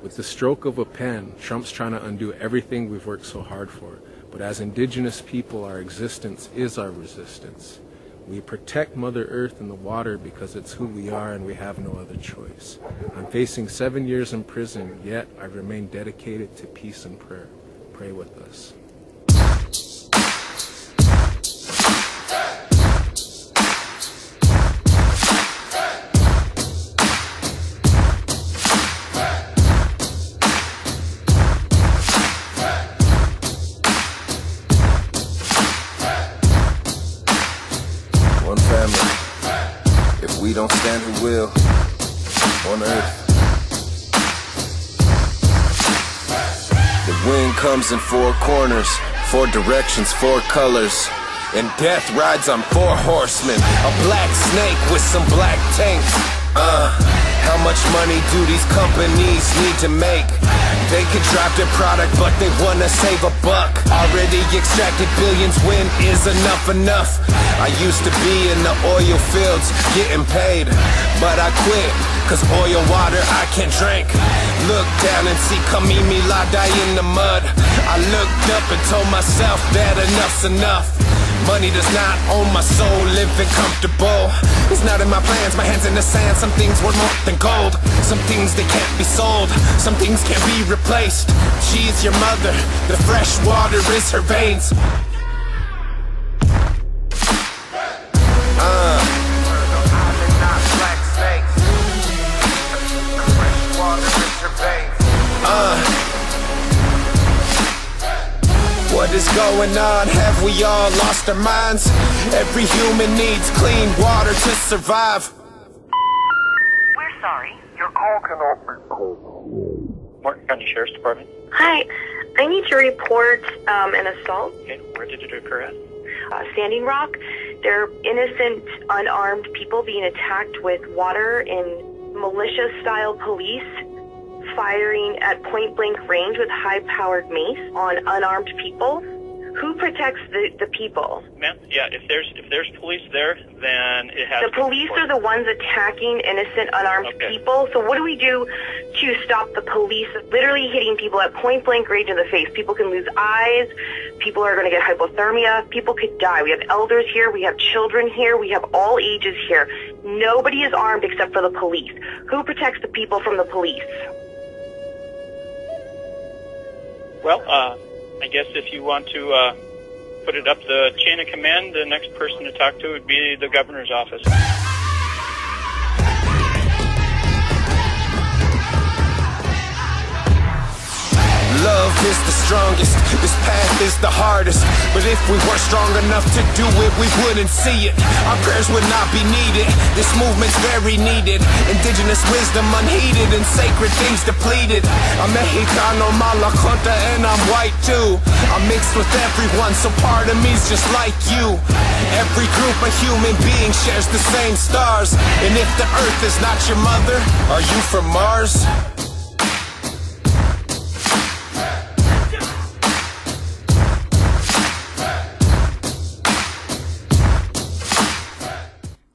With the stroke of a pen, Trump's trying to undo everything we've worked so hard for. But as indigenous people, our existence is our resistance. We protect Mother Earth and the water because it's who we are and we have no other choice. I'm facing 7 years in prison, yet I remain dedicated to peace and prayer. Pray with us. One family. If we don't stand, who will? On earth. The wind comes in four corners, four directions, four colors. And death rides on four horsemen. A black snake with some black tanks. How much money do these companies need to make? They could drop their product, but they wanna save a buck. Already extracted billions, when is enough? I used to be in the oil fields, getting paid, but I quit, cause oil water I can't drink. Look down and see Kamimi die in the mud. I looked up and told myself that enough's enough. Money does not own my soul, living comfortable. It's not in my plans, my hands in the sand. Some things worth more than gold. Some things they can't be sold. Some things can't be replaced. She is your mother, the fresh water is her veins. What is going on? Have we all lost our minds? Every human needs clean water to survive. We're sorry. Your call cannot be called. Martin County Sheriff's Department. Hi. I need to report an assault. Okay, where did it occur at? Standing Rock. They're innocent, unarmed people being attacked with water and militia-style police firing at point-blank range with high-powered mace on unarmed people. Who protects the people? Ma'am, yeah, if there's police there, then it has The police are the ones attacking innocent, unarmed people. So what do we do to stop the police literally hitting people at point-blank range in the face? People can lose eyes. People are going to get hypothermia. People could die. We have elders here. We have children here. We have all ages here. Nobody is armed except for the police. Who protects the people from the police? Well, I guess if you want to put it up the chain of command, the next person to talk to would be the governor's office. Love is the strongest, this path is the hardest. But if we weren't strong enough to do it, we wouldn't see it. Our prayers would not be needed, this movement's very needed. Indigenous wisdom unheeded and sacred things depleted. I'm Mexicano, Malaconta, and I'm white too. I'm mixed with everyone, so part of me's just like you. Every group of human beings shares the same stars. And if the earth is not your mother, are you from Mars?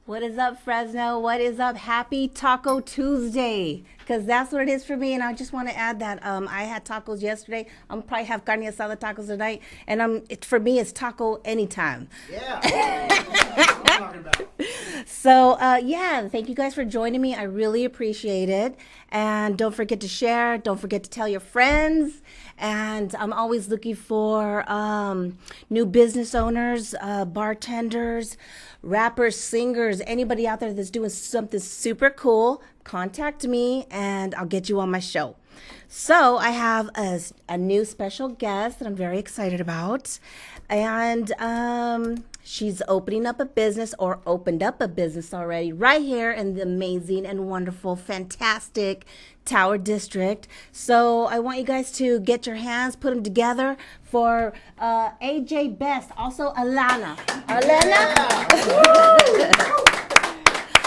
What is up, Fresno? What is up? Happy Taco Tuesday, because that's what it is for me. And I just want to add that I had tacos yesterday. I'm probably have carne asada tacos tonight, and for me it's taco anytime. Yeah. That's what I'm talking about. So yeah, thank you guys for joining me. I really appreciate it. And don't forget to share. Don't forget to tell your friends. And I'm always looking for new business owners, bartenders, rappers, singers, anybody out there that's doing something super cool. Contact me and I'll get you on my show. So I have a new special guest that I'm very excited about. And she's opening up a business, or opened up a business already, right here in the amazing and wonderful, fantastic Tower District. So I want you guys to get your hands, put them together for AJ Best, also Alana.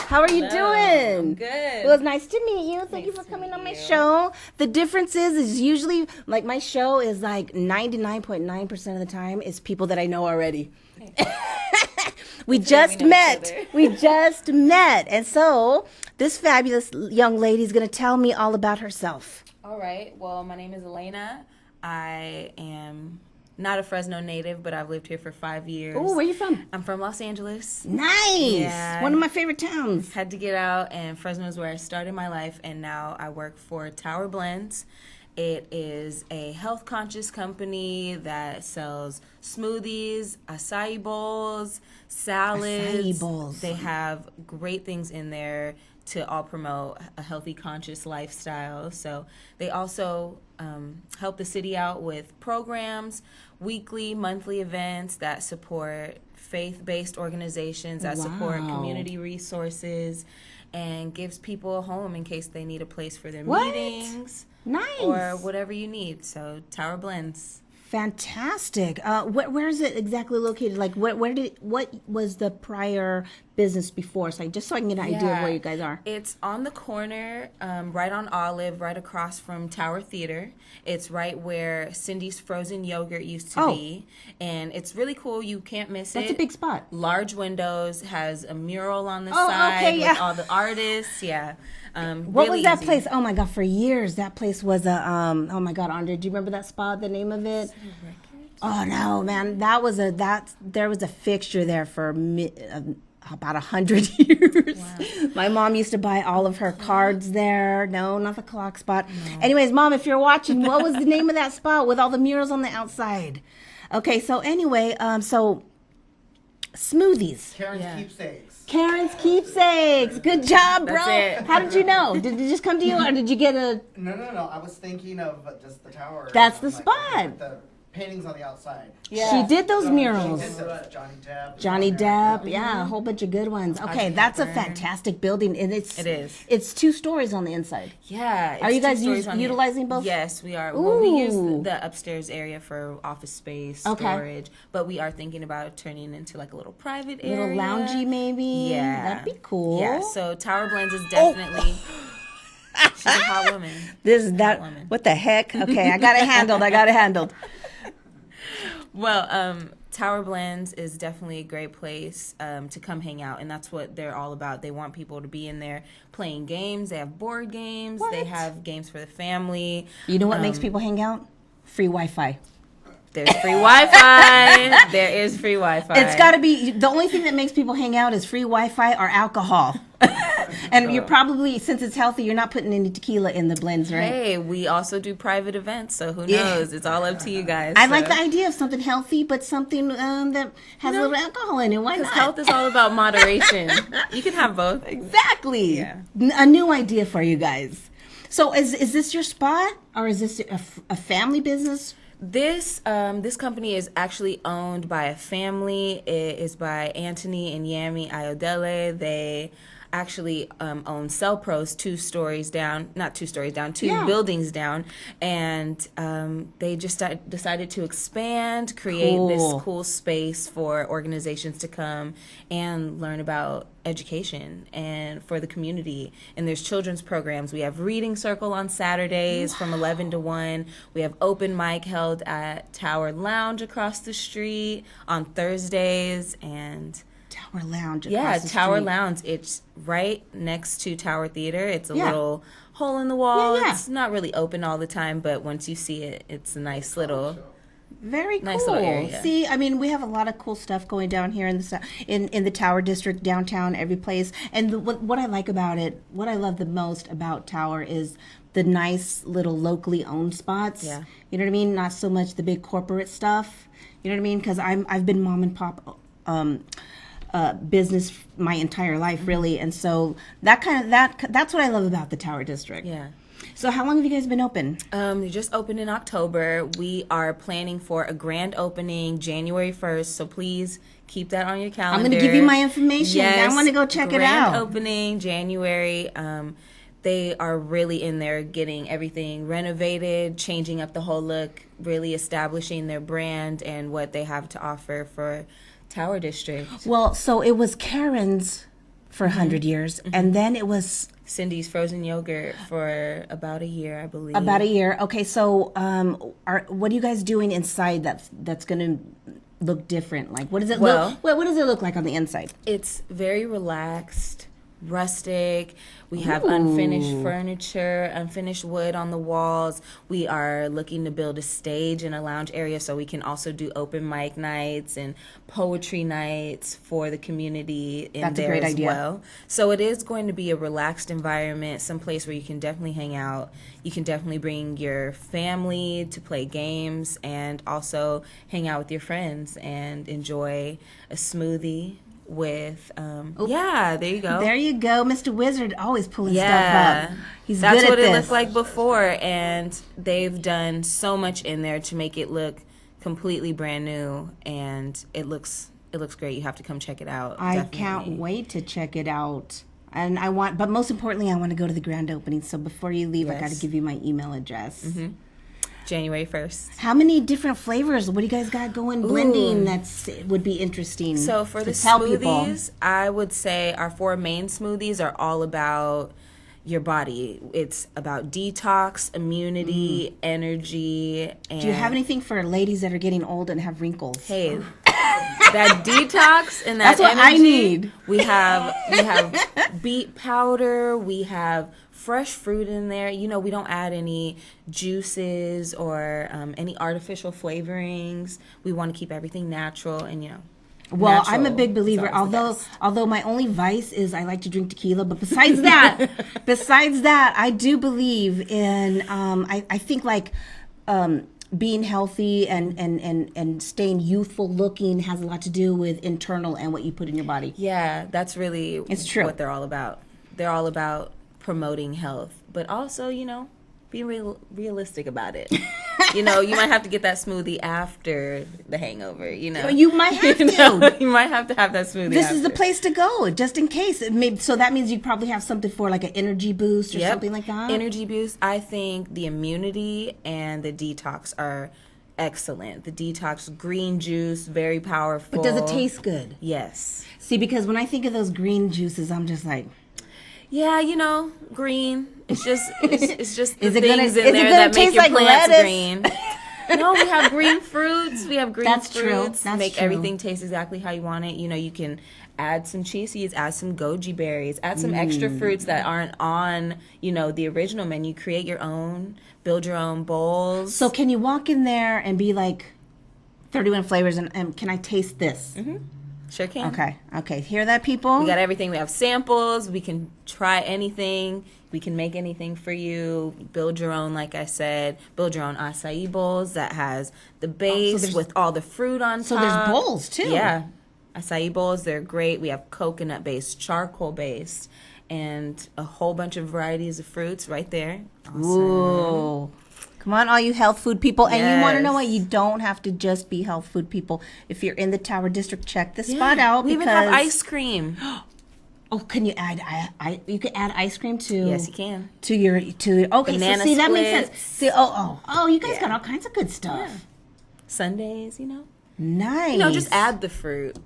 How are you doing? I'm good. It was nice to meet you. Thank you for coming on my show. The difference is usually, like, my show is like 99.9% of the time is people that I know already. We just met. And so this fabulous young lady is going to tell me all about herself. All right. Well, my name is Elena. I am not a Fresno native, but I've lived here for 5 years. Oh, where are you from? I'm from Los Angeles. Nice. Yeah. One of my favorite towns. Had to get out, and Fresno is where I started my life, and now I work for Tower Blends. It is a health-conscious company that sells smoothies, acai bowls, salads. Acai bowls. They have great things in there to all promote a healthy, conscious lifestyle. So they also help the city out with programs, weekly, monthly events that support faith-based organizations, that support community resources, and gives people a home in case they need a place for their meetings. Nice. Or whatever you need. So Tower Blends. Fantastic. Where is it exactly located? Like, what was the prior business before? So just so I can get an idea of where you guys are. It's on the corner, right on Olive, right across from Tower Theater. It's right where Cindy's Frozen Yogurt used to be. And it's really cool. You can't miss it. That's a big spot. Large windows, has a mural on the side with all the artists. Yeah. What really was that easy. place? Oh my God, for years that place was a oh my God, Andre, do you remember that spot, the name of it? Oh no, man, there was a fixture there for about 100 years. Wow. My mom used to buy all of her cards there. No, not the clock spot. No. Anyways, Mom, if you're watching, what was the name of that spot with all the murals on the outside? Okay, so anyway, so smoothies. Karen's Keepsakes. Good job, bro. That's it. How did you know? Did it just come to you, or did you get a... No. I was thinking of just the tower. That's the spot. The paintings on the outside. Yeah. She did those murals. She did those. Johnny Depp. Yeah, a whole bunch of good ones. Okay, that's a fantastic building. And it is. It's 2 stories on the inside. Yeah. Are you guys utilizing both? Yes, we are. Well, we use the upstairs area for office space, storage, but we are thinking about turning into like a little private area. A little loungy maybe? Yeah. That'd be cool. Yeah, so Tower Blends is definitely... She's a hot woman. What the heck? Okay, I got it handled. Well, Tower Blends is definitely a great place to come hang out, and that's what they're all about. They want people to be in there playing games. They have board games. They have games for the family. You know what makes people hang out? Free Wi-Fi. There's free Wi-Fi. There is free Wi-Fi. It's got to be, the only thing that makes people hang out is free Wi-Fi or alcohol. And you're probably, since it's healthy, you're not putting any tequila in the blends, right? Hey, we also do private events, so who knows? It's all up to you guys. I like the idea of something healthy, but something that has a little alcohol in it. Why not? Health is all about moderation. You can have both. Exactly. Yeah. A new idea for you guys. So is this your spot, or is this a family business? This company is actually owned by a family. It is by Anthony and Yami Ayodele. They actually own Cellpros 2 buildings down, and they just decided to expand, create this cool space for organizations to come and learn about education and for the community. And there's children's programs. We have reading circle on Saturdays from 11 to 1. We have open mic held at Tower Lounge across the street on Thursdays, and Tower Lounge. Tower Lounge. It's right next to Tower Theater. It's a little hole in the wall. It's not really open all the time, but once you see it, it's a nice little... Very cool. Nice little area. See, I mean, we have a lot of cool stuff going down here in the Tower District, downtown, every place. And what I like about it, what I love the most about Tower is the nice little locally owned spots. Yeah. You know what I mean? Not so much the big corporate stuff. You know what I mean? Because I've been mom and pop business my entire life, really, and so that's what I love about the Tower District. Yeah. So how long have you guys been open? We just opened in October. We are planning for a grand opening January 1st, so please keep that on your calendar. I'm going to give you my information. Yes, I want to go check it out. Grand opening January. They are really in there getting everything renovated, changing up the whole look, really establishing their brand and what they have to offer for Tower District. Well, so it was Karen's for 100 years, and then it was Cindy's Frozen Yogurt for about a year, I believe. About a year. Okay, so what are you guys doing inside that's going to look different? Like, what does it look? What does it look like on the inside? It's very relaxed, rustic. We have unfinished furniture, unfinished wood on the walls. We are looking to build a stage and a lounge area so we can also do open mic nights and poetry nights for the community in there as well. So it is going to be a relaxed environment, some place where you can definitely hang out. You can definitely bring your family to play games and also hang out with your friends and enjoy a smoothie with there you go. There you go, Mr. Wizard, always pulling stuff up. He's That's good at what this. It looked like before, and they've done so much in there to make it look completely brand new, and it looks great. You have to come check it out. I can't wait to check it out. And but most importantly, I want to go to the grand opening. So before you leave, I got to give you my email address. January 1st. How many different flavors? What do you guys got going? Blending would be interesting. So for the smoothies, I would say our 4 main smoothies are all about your body. It's about detox, immunity, energy. And do you have anything for ladies that are getting old and have wrinkles? Hey, that detox and that That's what energy, I need. We have beet powder. We have fresh fruit in there. You know, we don't add any juices or any artificial flavorings. We want to keep everything natural and, you know. Well, I'm a big believer. Although my only vice is I like to drink tequila, but besides that, I do believe in. I think like being healthy and staying youthful looking has a lot to do with internal and what you put in your body. Yeah, that's really what they're all about. They're all about promoting health, but also, you know, be realistic about it. You know, you might have to get that smoothie after the hangover, you know. You might have to. You might have to have that smoothie This after. is the place to go, just in case. So that means you probably have something for like an energy boost or something like that? Energy boost. I think the immunity and the detox are excellent. The detox green juice, very powerful. But does it taste good? Yes. See, because when I think of those green juices, I'm just like... Yeah, you know, green. It's just the in things there that make your like plants lettuce? green. No, we have green fruits. We have green That's fruits. True. That's make true. everything taste exactly how you want it. You know, you can add some chia seeds, add some goji berries, add some extra fruits that aren't on, you know, the original menu. Create your own, build your own bowls. So can you walk in there and be like 31 flavors and can I taste this? Mm-hmm. Sure can. Okay. Hear that, people? We got everything. We have samples. We can try anything. We can make anything for you. Build your own, like I said. Build your own acai bowls that has the base with all the fruit on top. So there's bowls, too. Yeah. Acai bowls, they're great. We have coconut-based, charcoal-based, and a whole bunch of varieties of fruits right there. Awesome. Ooh. Come on, all you health food people. And you want to know Yes. what? You don't have to just be health food people. If you're in the Tower District, check this spot out. We even have ice cream. Oh, can you add you can add ice cream to? Yes, you can. Okay, Banana so see that makes splits. sense. See, you guys got all kinds of good stuff. Yeah. Sundays, you know. Nice. You know, just add the fruit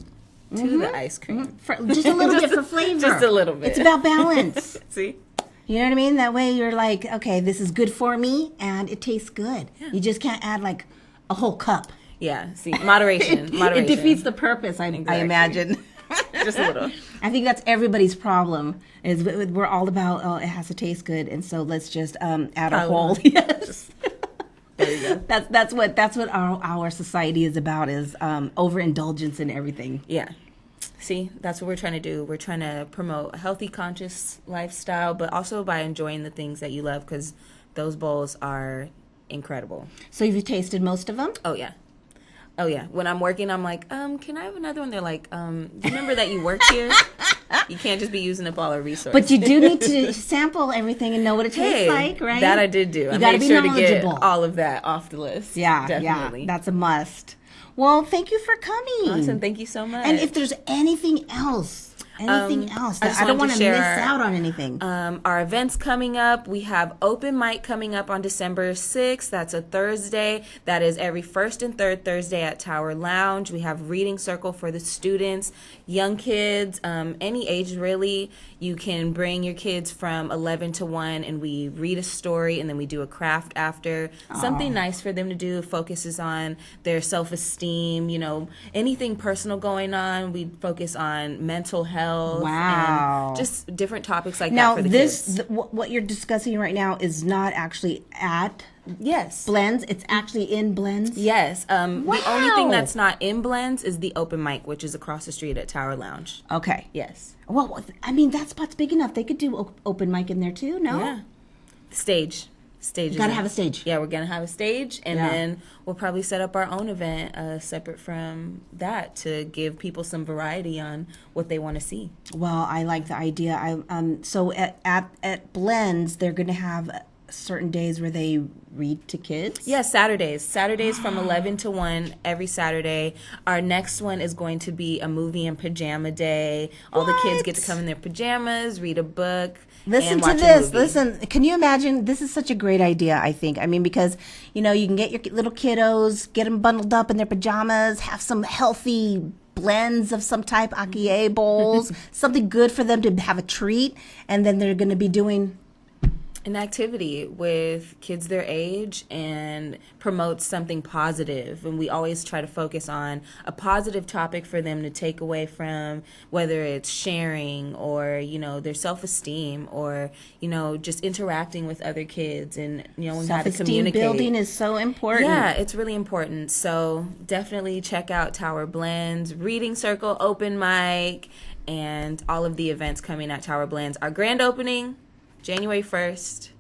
to the ice cream. Just a little bit for flavor. Just a little bit. It's about balance. See? You know what I mean? That way you're like, okay, this is good for me and it tastes good. Yeah. You just can't add like a whole cup. Yeah, see, moderation. It defeats the purpose, I imagine. Just a little. I think that's everybody's problem. Is we're all about, it has to taste good, and so let's just add a whole. Yes. There you go. That's what our society is about, is overindulgence in everything. Yeah. See, that's what we're trying to do. We're trying to promote a healthy, conscious lifestyle, but also by enjoying the things that you love, because those bowls are incredible. So have you tasted most of them? Oh, yeah. Oh, yeah. When I'm working, I'm like, can I have another one? They're like, do you remember that you worked here? You can't just be using up all our resources. But you do need to sample everything and know what it tastes like, right? That I did do. You I gotta made be sure knowledgeable. to get all of that off the list. Yeah, definitely. Yeah, that's a must. Well, thank you for coming. Awesome. Thank you so much. And if there's anything else that I don't want to miss out on anything. Our events coming up. We have open mic coming up on December 6th. That's a Thursday. That is every first and third Thursday at Tower Lounge. We have reading circle for the students, young kids, any age really. You can bring your kids from 11 to 1 and we read a story and then we do a craft after. Something nice for them to do. Focuses on their self-esteem, you know, anything personal going on. We focus on mental health, health. Wow. And just different topics like Now, that for the kids. what you're discussing right now is not actually at Yes. Blends. It's actually in Blends. Yes. The only Wow. thing that's not in Blends is the open mic, which is across the street at Tower Lounge. Okay. Yes. Well, I mean, that spot's big enough. They could do open mic in there too, no? Yeah. Stage. Stage. Gotta have a stage. Yeah, we're gonna have a stage, and Yeah. then we'll probably set up our own event separate from that to give people some variety on what they want to see. Well, I like the idea. So at Blends, they're going to have certain days where they read to kids. Yes, Saturdays from 11 to 1 every Saturday. Our next one is going to be a movie and pajama day. All the kids get to come in their pajamas, read a book. Listen and to watch this. A movie. Listen, can you imagine? This is such a great idea, I think. I mean, because, you know, you can get your little kiddos, get them bundled up in their pajamas, have some healthy blends of some type, akie bowls, something good for them to have a treat, and then they're going to be doing an activity with kids their age and promotes something positive. And we always try to focus on a positive topic for them to take away from, whether it's sharing or, you know, their self-esteem or, you know, just interacting with other kids and knowing how to communicate. Self-esteem building is so important. Yeah, it's really important. So definitely check out Tower Blends, Reading Circle, Open Mic, and all of the events coming at Tower Blends. Our grand opening, January 1st.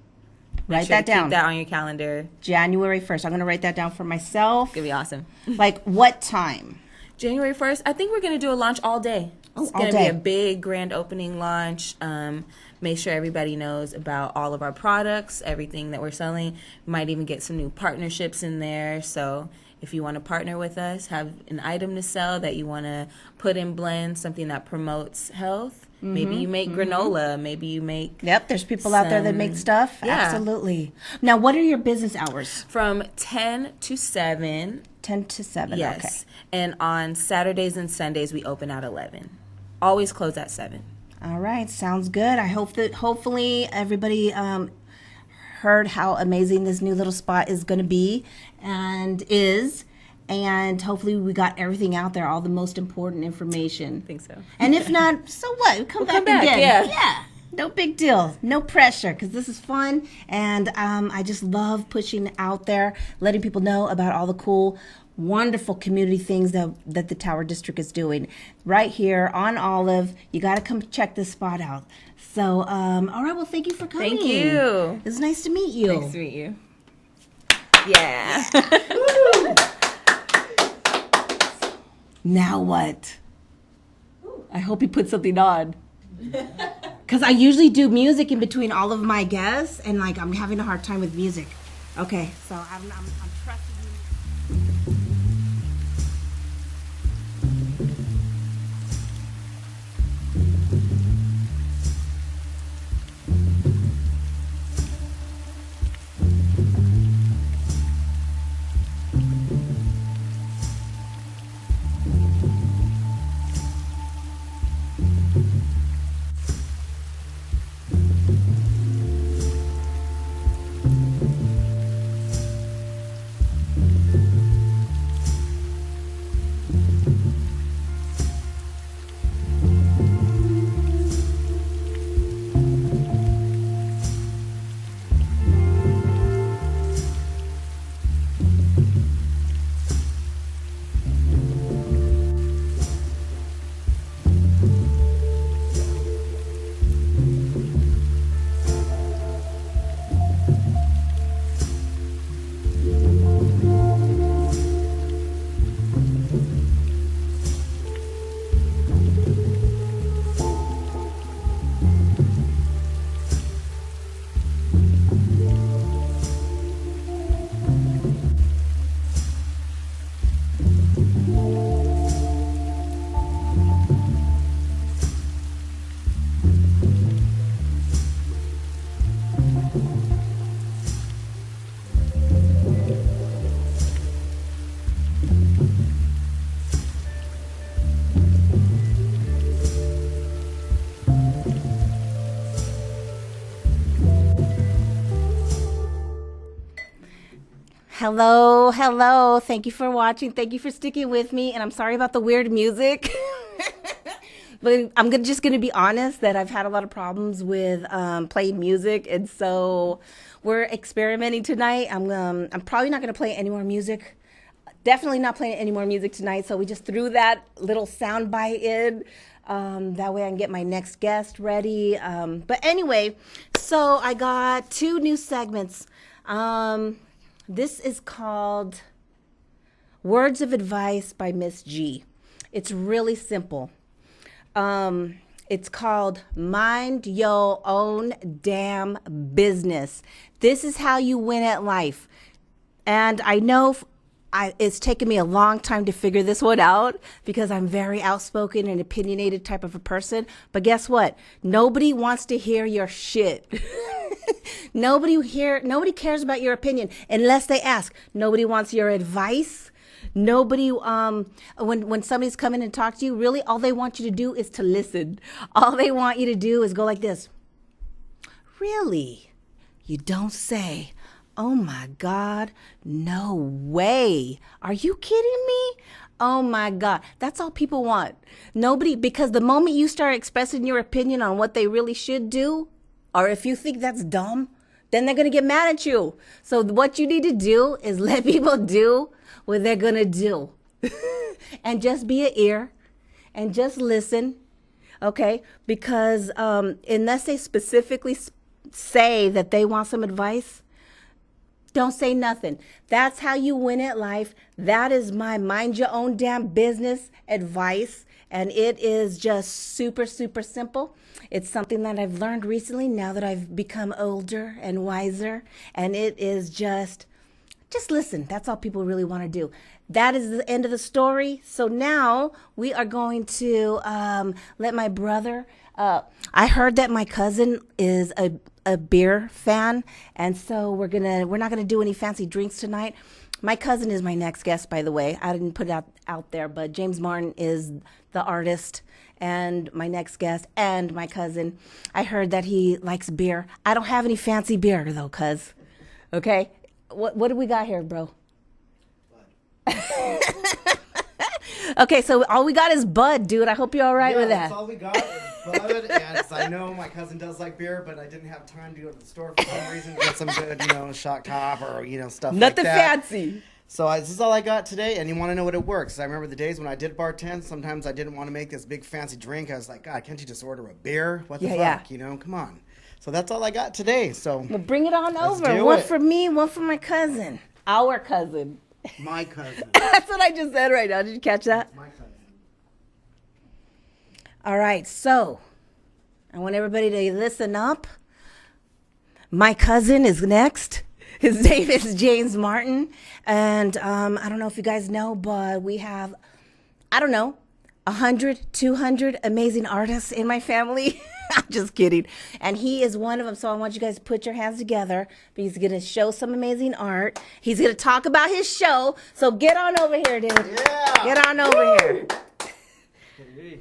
Write that down. Keep that on your calendar. January 1st. I'm going to write that down for myself. It's going to be awesome. Like, what time? January 1st. I think we're going to do a launch all day. Oh, it's all going to day. be a big grand opening launch. Make sure everybody knows about all of our products, everything that we're selling. Might even get some new partnerships in there. So if you want to partner with us, have an item to sell that you want to put in Blend, something that promotes health. Maybe you make granola. Maybe you make... Yep, there's people out there that make stuff. Yeah. Absolutely. Now, what are your business hours? From 10 to 7. 10 to 7, Yes. okay. And on Saturdays and Sundays, we open at 11. Always close at 7. All right, sounds good. I hope that hopefully everybody heard how amazing this new little spot is going to be and is. And hopefully we got everything out there, all the most important information. I think so. And if not, so what? We'll come back again. Yeah. No big deal. No pressure, because this is fun. And I just love pushing out there, letting people know about all the cool, wonderful community things that the Tower District is doing. Right here on Olive. You got to come check this spot out. So, all right, well, thank you for coming. Thank you. It's nice to meet you. Nice to meet you. Yeah. Now what? I hope he put something on. Because I usually do music in between all of my guests, and like I'm having a hard time with music. Okay, so I'm trusting you. Hello. Thank you for watching. Thank you for sticking with me. And I'm sorry about the weird music. But I'm just gonna be honest that I've had a lot of problems with playing music, and so we're experimenting tonight. I'm probably not gonna play any more music. Definitely not playing any more music tonight. So we just threw that little sound bite in. That way I can get my next guest ready. But anyway, so I got 2 new segments. This is called Words of Advice by MissG. It's really simple. It's called Mind Your Own Damn Business. This is how you win at life. And I know it's taken me a long time to figure this one out because I'm very outspoken and opinionated type of a person. But guess what? Nobody wants to hear your shit. Nobody cares about your opinion unless they ask. Nobody wants your advice. Nobody, when somebody's coming and talk to you, really all they want you to do is to listen. All they want you to do is go like this. Really? You don't say. Oh my God, no way. Are you kidding me? Oh my God. That's all people want. Nobody, because the moment you start expressing your opinion on what they really should do, or if you think that's dumb, then they're going to get mad at you. So what you need to do is let people do what they're going to do. And just be an ear and just listen. Okay? Because unless they specifically say that they want some advice, don't say nothing. That's how you win at life. That is my mind your own damn business advice. And it is just super, super simple. It's something that I've learned recently now that I've become older and wiser. And it is just listen. That's all people really want to do. That is the end of the story. So now we are going to let my brother. I heard that my cousin is a beer fan, and so we're not gonna do any fancy drinks tonight. My cousin is my next guest, by the way. I didn't put it out there, but James Martin is the artist and my next guest and my cousin. I heard that he likes beer. I don't have any fancy beer though, cuz. Okay? What do we got here, bro? Okay, so all we got is Bud, dude. I hope you're all right with that. That's all we got is Bud, and I know my cousin does like beer, but I didn't have time to go to the store for some reason to get some good, shock top or, stuff Nothing like that. fancy. So this is all I got today, and you want to know what it works. I remember the days when I did bartend, sometimes I didn't want to make this big fancy drink. I was like, God, can't you just order a beer? What the fuck, come on. So that's all I got today. So well, bring it on over. One for me, one for my cousin. Our cousin. My cousin. That's what I just said right now. Did you catch that? My cousin. All right, so I want everybody to listen up. My cousin is next. His name is James Martin. And I don't know if you guys know, but we have, 100, 200 amazing artists in my family. I'm just kidding. And he is one of them. So I want you guys to put your hands together. He's going to show some amazing art. He's going to talk about his show. So get on over here, dude. Yeah. Get on over here.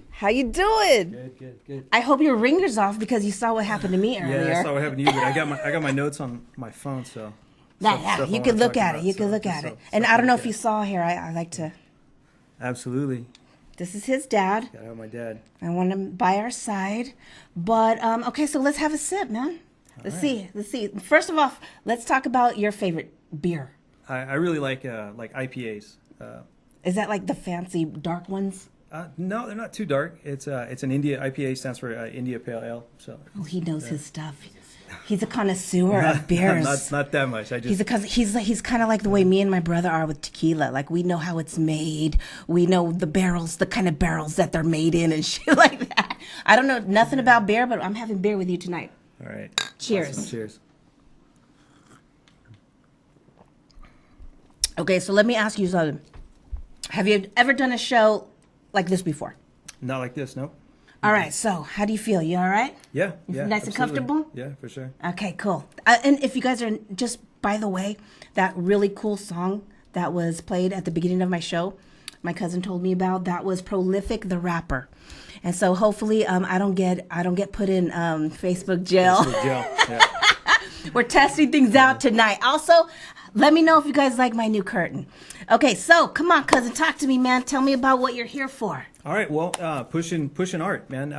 How you doing? Good. I hope your ringer's off because you saw what happened to me earlier. Yeah, I saw what happened to you, but I got my notes on my phone, so. You can look at it. You can look at it. And I don't know if you saw here. I like to. Absolutely. This is his dad. Gotta have my dad. I want him by our side. But, okay, so let's have a sip, man. Let's see. First of all, let's talk about your favorite beer. I really like IPAs. Is that like the fancy dark ones? No, they're not too dark. It's an India. IPA stands for India Pale Ale. So. Oh, he knows his stuff. He's a connoisseur of beers. Not that much. He's kind of like the way me and my brother are with tequila. Like we know how it's made. We know the barrels, the kind of barrels that they're made in and shit like that. I don't know nothing about beer, but I'm having beer with you tonight. All right. Cheers. Awesome. Cheers. Okay, so let me ask you something. Have you ever done a show like this before? Not like this, no. All right, so how do you feel? You all right? Yeah. Nice and comfortable? Yeah, for sure. Okay, cool. And if you guys are, just by the way, that really cool song that was played at the beginning of my show, my cousin told me about, that was Prolific the Rapper. And so hopefully I don't get put in Facebook jail. Facebook jail, yeah. We're testing things out tonight. Also, let me know if you guys like my new curtain. Okay, so come on, cousin, talk to me, man. Tell me about what you're here for. All right, well, pushing art, man.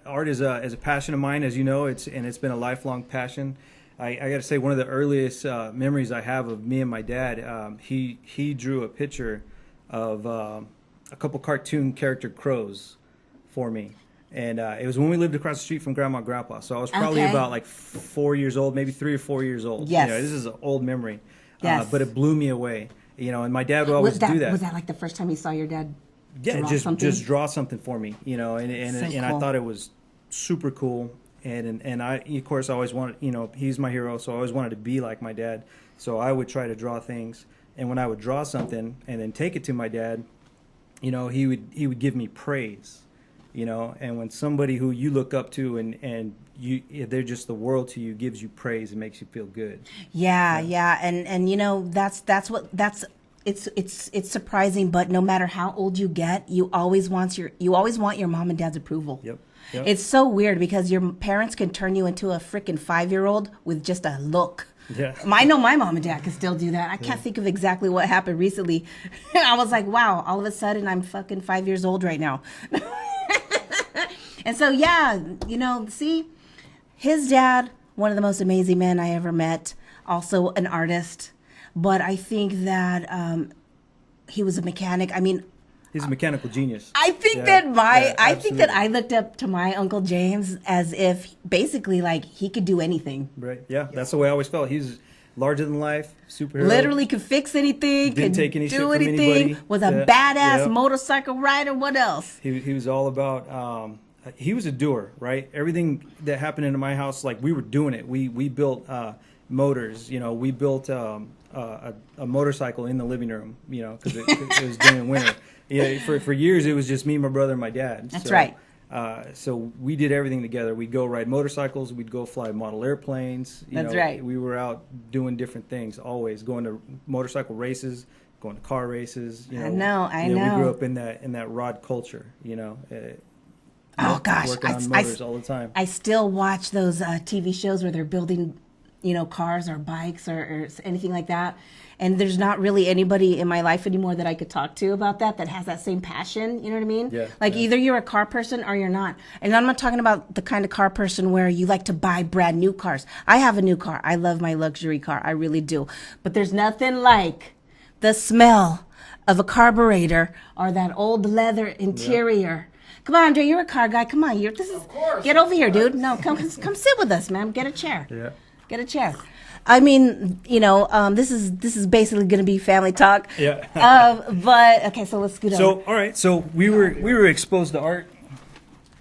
Art is a passion of mine, as you know. It's been a lifelong passion. I got to say, one of the earliest memories I have of me and my dad, he drew a picture of a couple cartoon character crows for me. And it was when we lived across the street from Grandma and Grandpa. So I was probably about like 4 years old, maybe 3 or 4 years old. Yes. This is an old memory. Yes. But it blew me away. And my dad would always do that. Was that like the first time you saw your dad? Yeah, just draw something for me, and cool. I thought it was super cool, and I of course always wanted, he's my hero, so I always wanted to be like my dad. So I would try to draw things, and when I would draw something and then take it to my dad, he would give me praise, and when somebody who you look up to and they're just the world to you gives you praise, it makes you feel good. Yeah. And that's it's surprising, but no matter how old you get, you always want your mom and dad's approval. Yep. It's so weird because your parents can turn you into a freaking 5-year-old with just a look. Yeah. I know my mom and dad can still do that. I can't think of exactly what happened recently. I was like, wow, all of a sudden I'm fucking 5 years old right now. And so, see, his dad, one of the most amazing men I ever met, also an artist. But I think that he was a mechanic. I mean, he's a mechanical genius. I think that I looked up to my Uncle James as if basically like he could do anything. Right. Yeah. That's the way I always felt. He's larger than life, superhero. Literally could fix anything. Didn't take any shit from anybody. Was a badass motorcycle rider. What else? He was all about. He was a doer, right? Everything that happened in my house, like we were doing it. We built motors. We built a motorcycle in the living room. Because it was during winter. Yeah, for years it was just me, my brother, and my dad. That's right. So we did everything together. We'd go ride motorcycles. We'd go fly model airplanes. That's right. We were out doing different things, always going to motorcycle races, going to car races. I know. We grew up in that rod culture. Oh gosh, working on motors all the time. I still watch those TV shows where they're building, cars or bikes or anything like that. And there's not really anybody in my life anymore that I could talk to about that has that same passion. You know what I mean? Yeah. Either you're a car person or you're not. And I'm not talking about the kind of car person where you like to buy brand new cars. I have a new car. I love my luxury car. I really do. But there's nothing like the smell of a carburetor or that old leather interior. Yeah. Come on, Andre, you're a car guy. Come on, get over here, dude. No, come sit with us, man. Get a chair. Yeah. Get a chair. I mean, this is basically going to be family talk. Yeah. But okay, so let's scoot over. So all right, so we were exposed to art.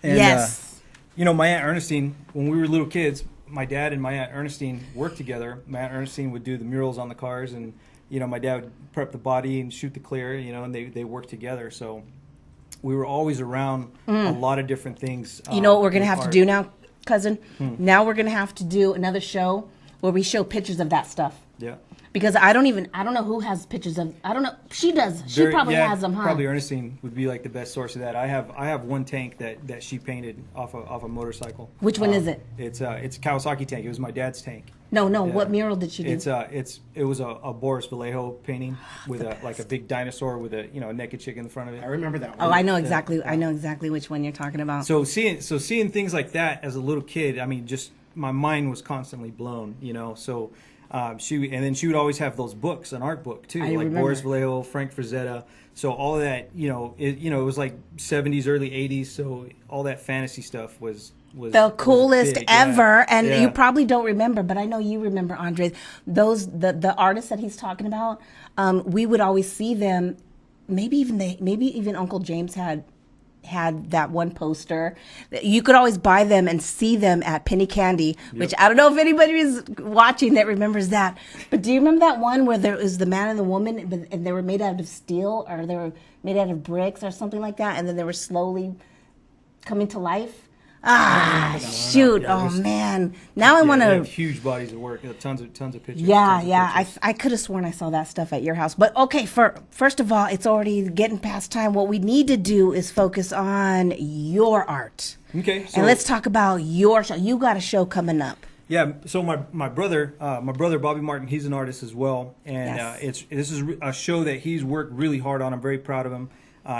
And, yes. My Aunt Ernestine, when we were little kids, my dad and my Aunt Ernestine worked together. My Aunt Ernestine would do the murals on the cars, and my dad would prep the body and shoot the clear. And they worked together. So we were always around a lot of different things. You know what we're going to have to do now, cousin? Now we're going to have to do another show where we show pictures of that stuff. Yeah. Because I don't know who has pictures of. I don't know. She does. She probably has them, huh? Probably Ernestine would be like the best source of that. I have one tank that she painted off a motorcycle. Which one is it? It's a Kawasaki tank. It was my dad's tank. No. Yeah. What mural did she do? It was a Boris Vallejo painting with a big dinosaur with a naked chick in the front of it. I remember that one. Oh, I know exactly. I know exactly which one you're talking about. So seeing things like that as a little kid, I mean, just my mind was constantly blown. So. She would always have those books, an art book too, like Boris Vallejo, Frank Frazetta. So all of that, it was like 70s, early 80s. So all that fantasy stuff was the coolest ever. Yeah. And you probably don't remember, but I know you remember, Andre. The artists that he's talking about, we would always see them. Maybe even Uncle James had that one poster. You could always buy them and see them at Penny Candy, which I don't know if anybody is watching that remembers that. But do you remember that one where there was the man and the woman, and they were made out of steel, or they were made out of bricks or something like that, and then they were slowly coming to life? Shoot! Oh man! Now I want to. Huge bodies of work, tons of pictures. Yeah. I could have sworn I saw that stuff at your house. But okay, first of all, it's already getting past time. What we need to do is focus on your art. Okay. And let's talk about your show. You got a show coming up. Yeah. So my brother Bobby Martin, he's an artist as well, and this is a show that he's worked really hard on. I'm very proud of him.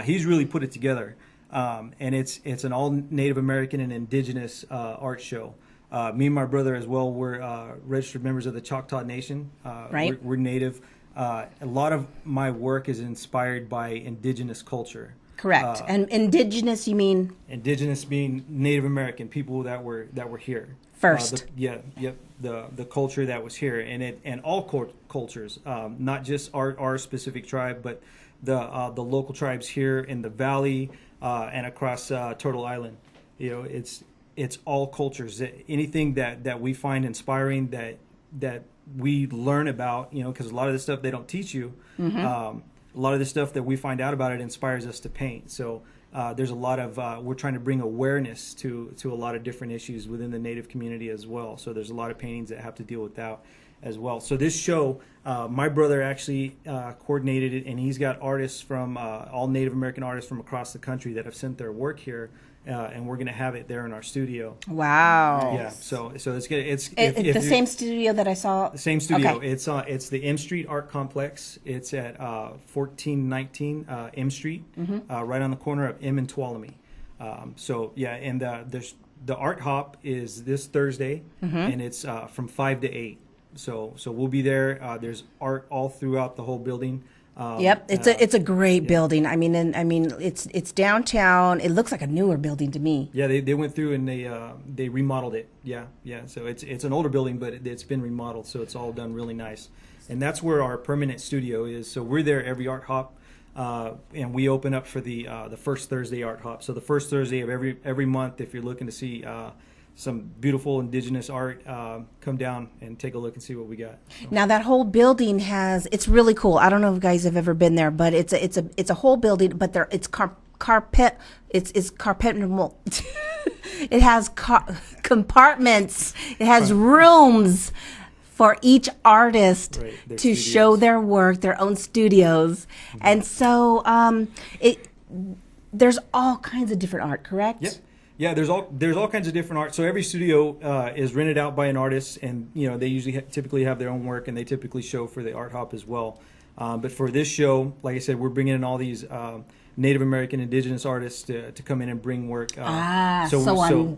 He's really put it together. and it's an all Native American and indigenous art show. Me and my brother as well, we're registered members of the Choctaw Nation. Right. We're Native. A lot of my work is inspired by indigenous culture. Correct. And indigenous, you mean? Indigenous being Native American people that were here first. The culture that was here, and all cultures, not just our specific tribe, but the local tribes here in the valley and across Turtle Island. It's all cultures. Anything that we find inspiring, that we learn about, because a lot of this stuff they don't teach you. Mm-hmm. A lot of the stuff that we find out about it inspires us to paint. So there's a lot of we're trying to bring awareness to a lot of different issues within the Native community as well. So there's a lot of paintings that have to deal with that as well. So this show, my brother actually coordinated it, and he's got artists from all Native American artists from across the country that have sent their work here. And we're going to have it there in our studio. Wow! Yeah, so it's good. It's the same studio that I saw. The same studio. Okay. It's the M Street Art Complex. It's at 1419 M Street, right on the corner of M and Tuolumne. And there's the Art Hop is this Thursday, and it's from 5 to 8. So we'll be there. There's art all throughout the whole building. It's a great building. I mean, it's downtown. It looks like a newer building to me. Yeah, they went through and they remodeled it. Yeah. So it's an older building, but it's been remodeled, so it's all done really nice. And that's where our permanent studio is. So we're there every Art Hop, and we open up for the first Thursday Art Hop. So the first Thursday of every month, if you're looking to see some beautiful indigenous art, come down and take a look and see what we got. So. Now that whole building it's really cool. I don't know if you guys have ever been there, but it's a whole building, but it's carpet. It's carpetable. It has compartments. It has rooms for each artist to studios. Show their work, their own studios, and so there's all kinds of different art. Correct? Yep. Yeah, there's all kinds of different art. So every studio is rented out by an artist, and they usually typically have their own work, and they typically show for the Art Hop as well. But for this show, like I said, we're bringing in all these Native American indigenous artists to come in and bring work. On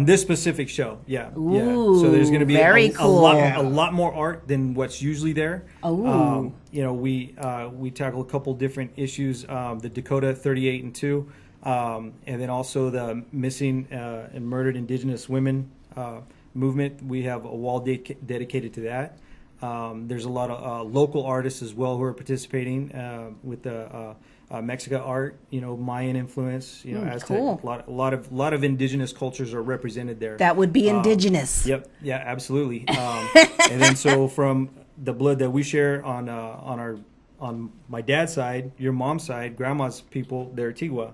this specific show, yeah. So there's going to be a lot more art than what's usually there. We tackle a couple different issues: the Dakota 38 and 2. And then also the missing and murdered indigenous women movement. We have a wall dedicated to that. There's a lot of local artists as well who are participating with the Mexica art, Mayan influence, Aztec. Cool. A lot of indigenous cultures are represented there. That would be indigenous. Yep. Yeah, absolutely. And then so from the blood that we share on my dad's side, your mom's side, grandma's people, they're Tigua.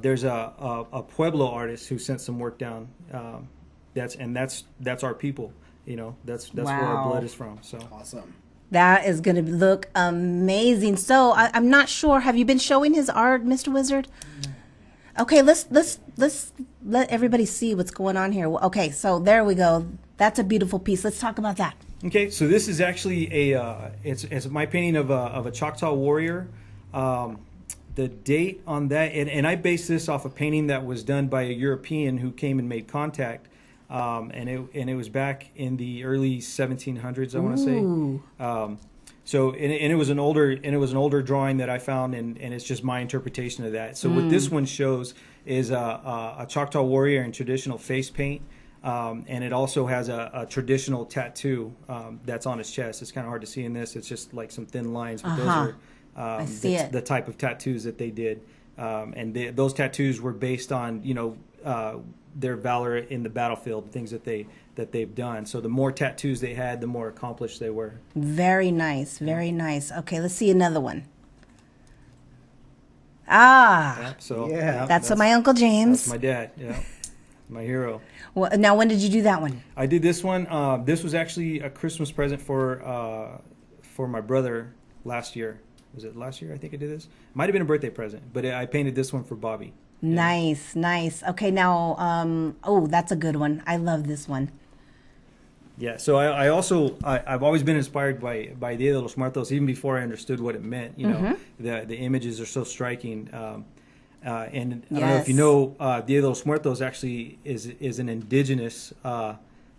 There's a Pueblo artist who sent some work down. That's our people. That's where our blood is from. So awesome. That is going to look amazing. So I'm not sure. Have you been showing his art, Mr. Wizard? Okay, let's let everybody see what's going on here. Okay, so there we go. That's a beautiful piece. Let's talk about that. Okay, so this is actually it's my painting of a Choctaw warrior. The date on that, and I based this off a painting that was done by a European who came and made contact, and it was back in the early 1700s, I want to say. So it was an older drawing that I found, and it's just my interpretation of that. So what this one shows is a Choctaw warrior in traditional face paint. And it also has a traditional tattoo that's on his chest. It's kind of hard to see in this. It's just like some thin lines. But those are the type of tattoos that they did. And those tattoos were based on, their valor in the battlefield, things that they've done. So the more tattoos they had, the more accomplished they were. Very nice. Very nice. Okay, let's see another one. That's my Uncle James. That's my dad. Yeah. My hero. Well, now, when did you do that one? I did this one. This was actually a Christmas present for my brother last year. Was it last year? I think I did this. Might have been a birthday present, but I painted this one for Bobby. Nice, nice. Okay, now, that's a good one. I love this one. Yeah. So I've always been inspired by Dia de los Muertos, even before I understood what it meant. The images are so striking. And I don't know if you know, Dia de los Muertos actually is an indigenous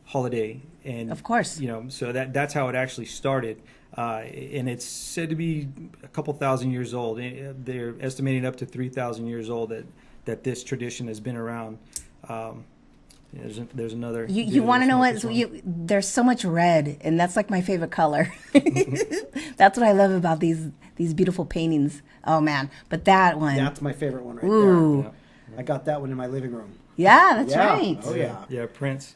holiday, and of course, so that's how it actually started. And it's said to be a couple thousand years old. They're estimating up to 3,000 years old that this tradition has been around. There's another. You want to know what? There's so much red, and that's like my favorite color. That's what I love about these beautiful paintings. Oh man! But that one. That's my favorite one right there. Yeah. I got that one in my living room. Yeah, that's right. Oh yeah. Yeah, Prince.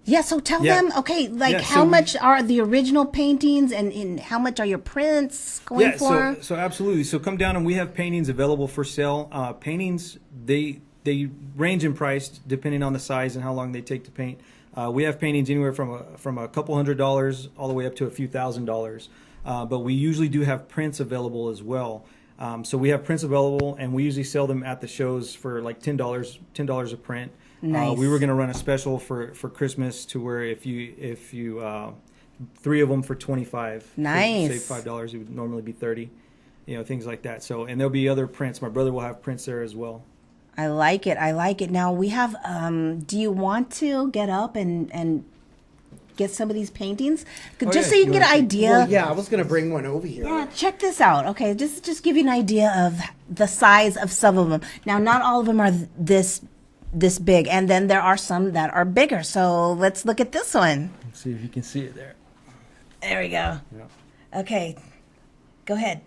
Yeah, so tell them, okay, how much are the original paintings and how much are your prints going for? So absolutely. So come down and we have paintings available for sale. Paintings, they range in price depending on the size and how long they take to paint. We have paintings anywhere from a couple $100s all the way up to a few $1,000s. But we usually do have prints available as well. So we have prints available, and we usually sell them at the shows for like $10 a print. Nice. We were going to run a special for Christmas to where if you 3 of them for $25. Nice. Save $5. It would normally be $30. Things like that. So, and there'll be other prints. My brother will have prints there as well. I like it. Now we have. Do you want to get up and get some of these paintings, just so you can get an idea? Well, yeah, I was gonna bring one over here. Yeah, check this out. Okay, just give you an idea of the size of some of them. Now, not all of them are this big, and then there are some that are bigger. So let's look at this one. Let's see if you can see it there. There we go. Yeah. Okay, go ahead.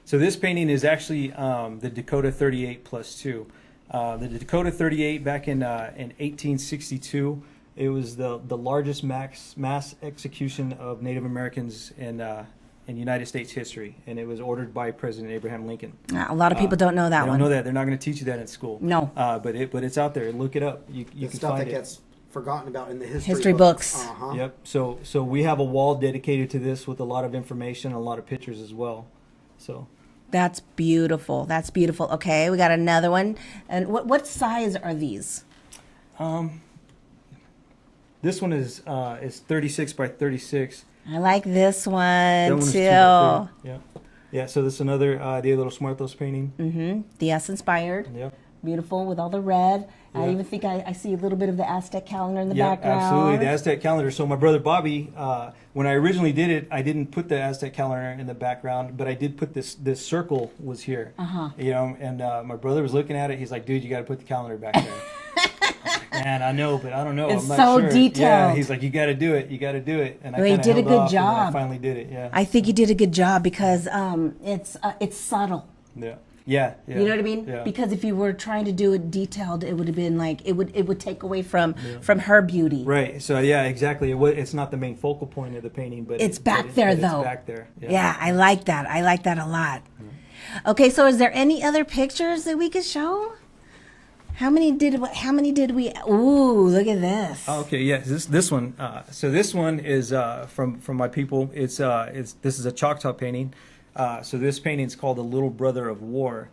So this painting is actually the Dakota 38 plus 2. The Dakota 38 back in 1862. It was the largest mass execution of Native Americans in United States history, and it was ordered by President Abraham Lincoln. A lot of people don't know that one. Don't know that. They're not going to teach you that in school. No. But it's out there. Look it up. You can stuff find that it. Gets forgotten about in the history books. Uh-huh. Yep. So we have a wall dedicated to this with a lot of information, a lot of pictures as well. So. That's beautiful. That's beautiful. Okay, we got another one. And what size are these? This one is 36 by 36. I like this one too. Yeah. So this is another Dia de los Muertos painting. Mm-hmm. Diaz inspired. Yep. Beautiful with all the red. Yeah. I even think I see a little bit of the Aztec calendar in the background. Absolutely, the Aztec calendar. So my brother Bobby, when I originally did it, I didn't put the Aztec calendar in the background, but I did put this circle was here. And my brother was looking at it. He's like, "Dude, you got to put the calendar back there." Man, I know, but I don't know. It's I'm not so sure. detailed. Yeah, he's like, "You got to do it. You got to do it." And I he did a good I job. finally did it. Yeah. I think you did a good job because it's subtle. Yeah. You know what I mean? Yeah. Because if you were trying to do it detailed, it would have been like it would take away from her beauty. Right. So yeah, exactly. It's not the main focal point of the painting, but it's back there though. It's back there. Yeah, I like that. I like that a lot. Yeah. Okay, so is there any other pictures that we could show? How many did we? Ooh, look at this. Okay, yeah, this one. So this one is from my people. This is a Choctaw painting. So this painting is called The Little Brother of War.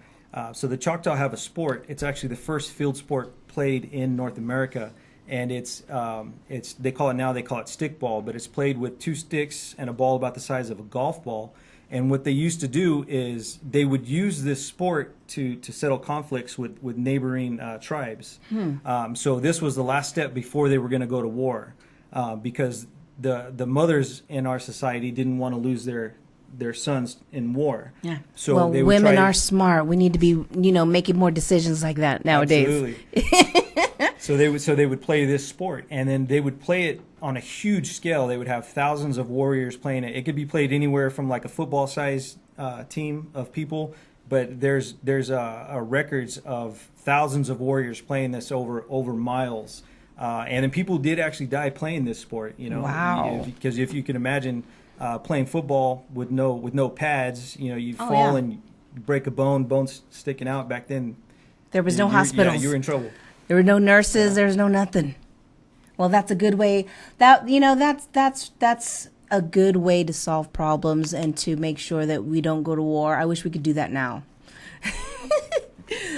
So the Choctaw have a sport. It's actually the first field sport played in North America, and they call it stickball, but it's played with 2 sticks and a ball about the size of a golf ball. And what they used to do is they would use this sport to settle conflicts with neighboring tribes. So this was the last step before they were going to go to war, because the mothers in our society didn't want to lose their sons in war. Yeah. So well, women are smart. We need to be, making more decisions like that nowadays. Absolutely. So they would play this sport, and then they would play it on a huge scale. They would have thousands of warriors playing it. It could be played anywhere from like a football-sized team of people, but there's records of thousands of warriors playing this over miles. And then people did actually die playing this sport. Wow. Because if you can imagine playing football with no pads, you'd fall and break a bone's sticking out. Back then, there was no hospitals. Yeah, you were in trouble. There were no nurses. There was no nothing. Well, that's a good way. That's a good way to solve problems and to make sure that we don't go to war. I wish we could do that now.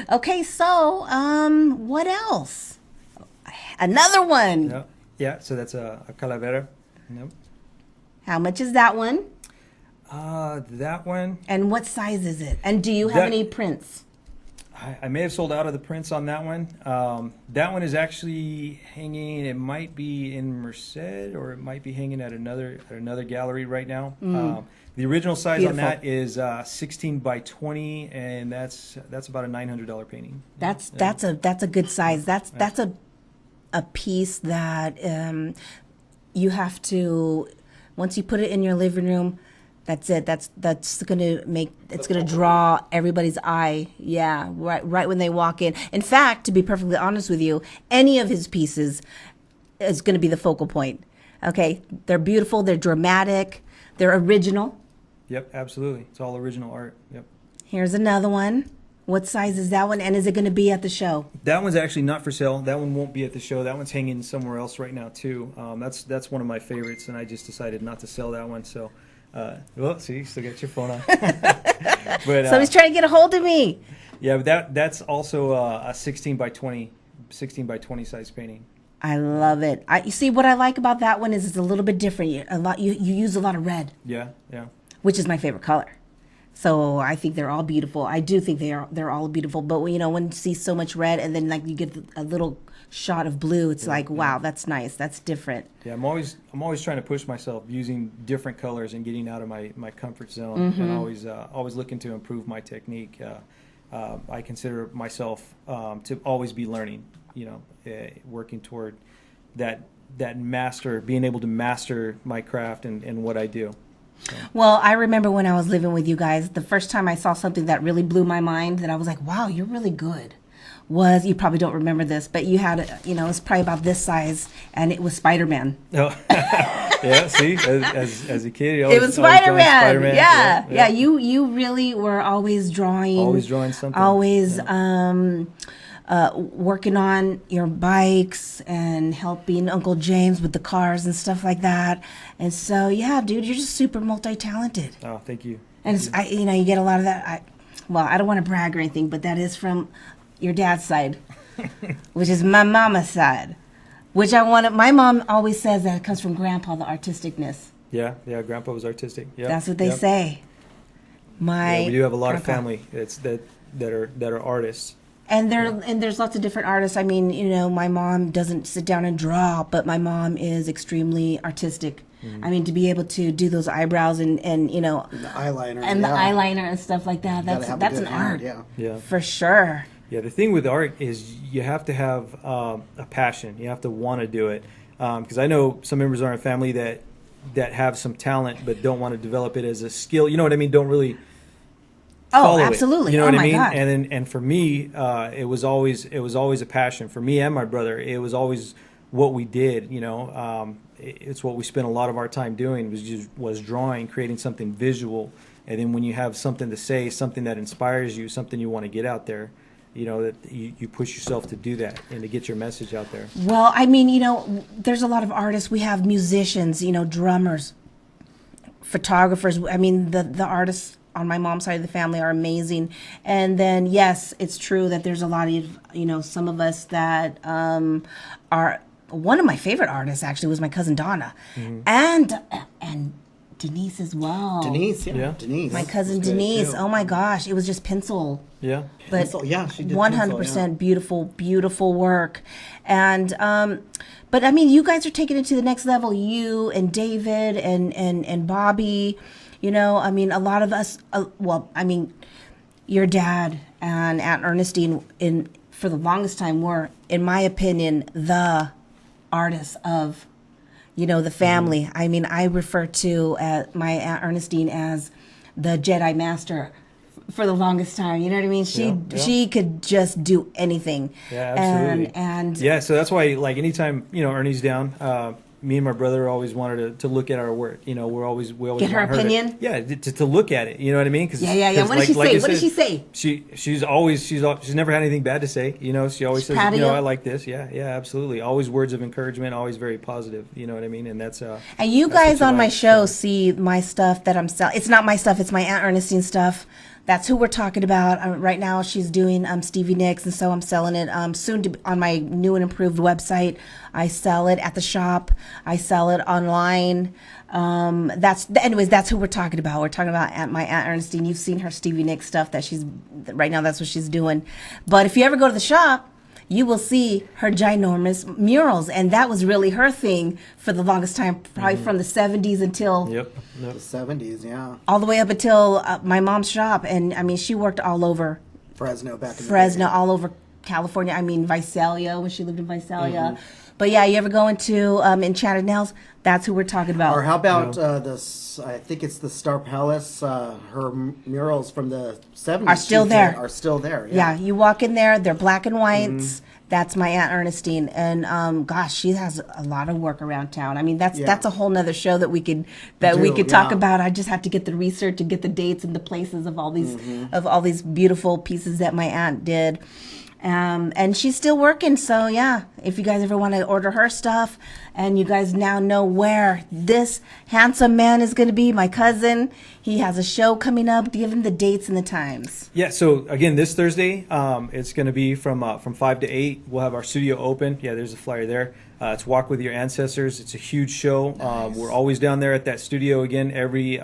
Okay, so what else? Another one. Yep. Yeah, so that's a calavera. Yep. How much is that one? That one. And what size is it? And do you have any prints? I may have sold out of the prints on that one. That one is actually hanging. It might be in Merced, or it might be hanging at another gallery right now. The original size on that is 16 by 20, and that's about a $900 painting. That's a good size. That's a piece that you have to, once you put it in your living room, that's it. That's gonna draw everybody's eye. Yeah, right when they walk in. In fact, to be perfectly honest with you, any of his pieces is gonna be the focal point. Okay, they're beautiful. They're dramatic. They're original. Yep, absolutely. It's all original art. Yep. Here's another one. What size is that one, and is it going to be at the show? That one's actually not for sale. That one won't be at the show. That one's hanging somewhere else right now too. That's one of my favorites, and I just decided not to sell that one. So, well, see, you still got your phone on. But somebody's trying to get a hold of me. Yeah, but that's also a 16 by 20 size painting. I love it. You see, what I like about that one is it's a little bit different. You use a lot of red. Yeah. Which is my favorite color. So I think they're all beautiful. I do think they're all beautiful. But when you see so much red and then like you get a little shot of blue, it's like, wow, that's nice. That's different. Yeah, I'm always trying to push myself using different colors and getting out of my comfort zone, and always looking to improve my technique. I consider myself to always be learning. Working toward that master, being able to master my craft and what I do. So. Well, I remember when I was living with you guys, the first time I saw something that really blew my mind, that I was like, wow, you're really good, was, you probably don't remember this, but you had, it was probably about this size, and it was Spider-Man. Oh. Yeah, see, as a kid, it was Spider-Man. Yeah. You really were always drawing. Always drawing something. Always working on your bikes and helping Uncle James with the cars and stuff like that. And so, yeah, dude, you're just super multi-talented. Oh, thank you. And you get a lot of that. I don't want to brag or anything, but that is from your dad's side, which is my mama's side. Which my mom always says that it comes from Grandpa, the artisticness. Yeah, Grandpa was artistic. Yeah, that's what they say. We do have a lot of family that are artists. And there's lots of different artists. I mean, my mom doesn't sit down and draw, but my mom is extremely artistic. Mm-hmm. I mean, to be able to do those eyebrows and the eyeliner the eyeliner and stuff like that, that's an art. Yeah, for sure. Yeah, the thing with art is you have to have a passion. You have to want to do it. Because I know some members of our family that have some talent but don't want to develop it as a skill. You know what I mean? Don't really. Oh, absolutely. You know what I mean? God. And for me, it was always a passion. For me and my brother, it was always what we did. It's what we spent a lot of our time doing was drawing, creating something visual. And then when you have something to say, something that inspires you, something you want to get out there, that you push yourself to do that and to get your message out there. Well, I mean, there's a lot of artists. We have musicians, drummers, photographers. I mean, the artists on my mom's side of the family are amazing. And then, yes, it's true that there's a lot of, some of us that are, one of my favorite artists actually was my cousin Donna. Mm-hmm. And Denise as well. Denise. My cousin Denise. Oh my gosh, it was just pencil. Yeah. But pencil, she did 100% pencil, beautiful, beautiful work. And but I mean, you guys are taking it to the next level. You and David and Bobby. I mean, a lot of us, your dad and Aunt Ernestine, for the longest time, were, in my opinion, the artists of, the family. Mm-hmm. I mean, I refer to my Aunt Ernestine as the Jedi Master for the longest time. You know what I mean? She could just do anything. Yeah, absolutely. And yeah, so that's why, like, anytime, Ernie's down, me and my brother always wanted to look at our work. We always get her opinion. To look at it. You know what I mean? Cause, yeah. What did she say? What did she say? She's never had anything bad to say. She always says, I like this. Yeah, absolutely. Always words of encouragement. Always very positive. You know what I mean? And that's. And you guys on my show see my stuff that I'm selling. It's not my stuff. It's my Aunt Ernestine stuff That's who we're talking about. Right now she's doing Stevie Nicks, and so I'm selling it soon on my new and improved website. I sell it at the shop. I sell it online. That's who we're talking about. We're talking about my Aunt Ernestine. You've seen her Stevie Nicks stuff right now. That's what she's doing. But if you ever go to the shop, you will see her ginormous murals, and that was really her thing for the longest time, probably from the 70s until the 70s, yeah, all the way up until my mom's shop. And I mean, she worked all over Fresno, all over California. I mean, Visalia, when she lived in Visalia. But yeah, you ever go into Enchanted Nails? That's who we're talking about. Or how about I think it's the Star Palace. Her murals from the 70s are still there. Are still there. Yeah, you walk in there. They're black and whites. That's my Aunt Ernestine, and gosh, she has a lot of work around town. I mean, that's a whole nother show that we could talk about. I just have to get the research and get the dates and the places of all these beautiful pieces that my aunt did. And she's still working, so yeah, if you guys ever want to order her stuff, and you guys now know where this handsome man is going to be, my cousin, he has a show coming up. Give him the dates and the times. Yeah, so again, this Thursday, it's going to be from 5 to 8. We'll have our studio open. Yeah, there's a flyer there. It's Walk With Your Ancestors. It's a huge show. Nice. We're always down there at that studio again every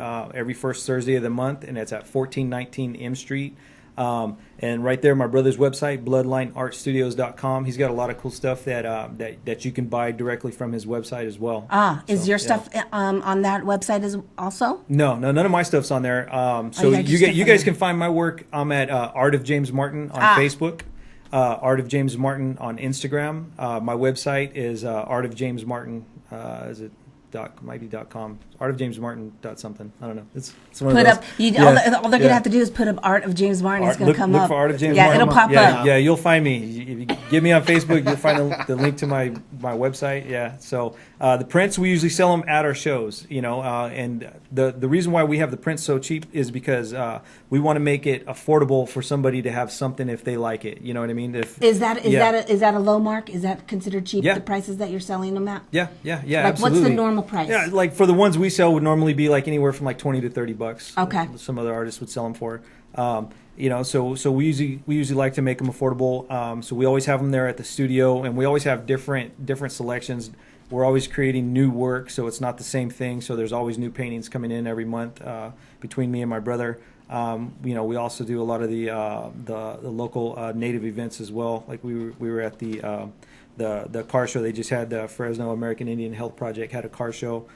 first Thursday of the month, and it's at 1419 M Street. And right there, my brother's website, bloodlineartstudios.com. He's got a lot of cool stuff that you can buy directly from his website as well. Is your stuff on that website as also? No, none of my stuff's on there. So you guys can find my work. I'm at Art of James Martin on Facebook, Art of James Martin on Instagram. My website is Art of James Martin. Is it .com, artofjamesmartin.something. I don't know. It's one of those. All they're gonna have to do is put up Art of James Martin. It's gonna come up. Look for Art of James Martin. It'll pop up. Yeah, you'll find me. If you get me on Facebook, you'll find the link to my website. Yeah. So the prints, we usually sell them at our shows. And the reason why we have the prints so cheap is because we want to make it affordable for somebody to have something if they like it. You know what I mean? Is that a low mark? Is that considered cheap? Yeah. The prices that you're selling them at? Yeah. Like, absolutely. what's the normal price? Yeah, like for the ones we sell would normally be like anywhere from like $20 to $30. Okay. Some other artists would sell them for. So we usually like to make them affordable. So we always have them there at the studio, and we always have different selections. We're always creating new work, so it's not the same thing. So there's always new paintings coming in every month between me and my brother. We also do a lot of the local native events as well. Like we were at the car show. They just had the Fresno American Indian Health Project had a car show.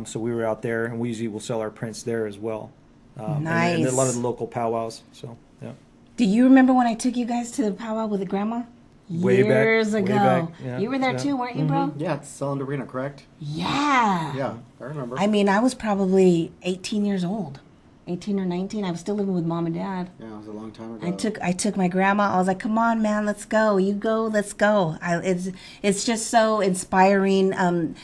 So we were out there, and we usually will sell our prints there as well. Nice. And a lot of the local powwows. So yeah. Do you remember when I took you guys to the powwow with the grandma? Years ago. Way back. Yeah. You were there too, weren't you, bro? Yeah, it's Solid Arena, correct? Yeah. Yeah, I remember. I mean, I was probably 18 years old. 18 or 19. I was still living with mom and dad. Yeah, it was a long time ago. I took my grandma. I was like, "Come on, man, let's go. You go, let's go." It's just so inspiring.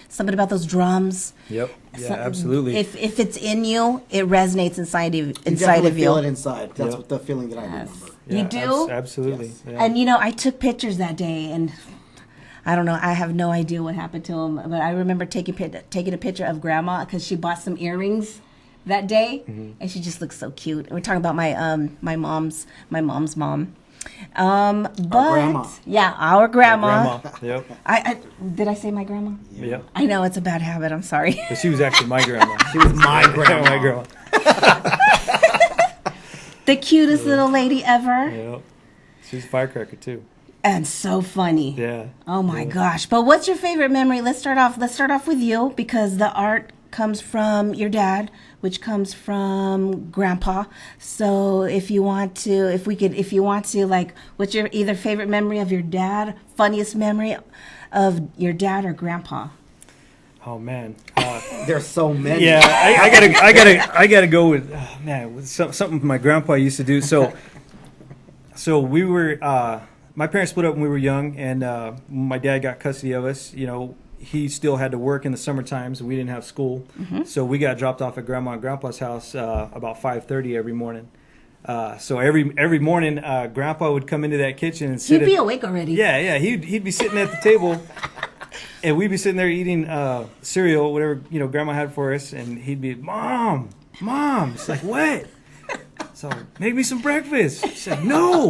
Something about those drums. Yep. Yeah, absolutely. If it's in you, it resonates inside of you. Feel it inside. That's what the feeling that I remember. Yeah, you do? Absolutely. Yes. Yeah. And I took pictures that day, and I don't know. I have no idea what happened to them, but I remember taking a picture of grandma because she bought some earrings that day, and she just looks so cute. And we're talking about my mom's mom. Our grandma. Yeah, our grandma. Yep. I did I say my grandma? Yeah. I know it's a bad habit. I'm sorry. But she was actually my grandma. She was my grandma. My grandma. The cutest little lady ever. Yep. She's a firecracker too. And so funny. Yeah. Oh my gosh. But what's your favorite memory? Let's start off with you, because the art comes from your dad, which comes from grandpa. So if you want to, like, what's your either favorite memory of your dad, funniest memory of your dad or grandpa? Oh man, there's so many. Yeah, I gotta go with with something my grandpa used to do. So we were my parents split up when we were young, and my dad got custody of us. He still had to work in the summer times, and we didn't have school. So we got dropped off at Grandma and Grandpa's house about 5:30 every morning. So every morning, Grandpa would come into that kitchen and sit. He'd be awake already. Yeah. He'd be sitting at the table, and we'd be sitting there eating cereal, whatever Grandma had for us, and he'd be, Mom. It's like, what? So, make me some breakfast. She said, no,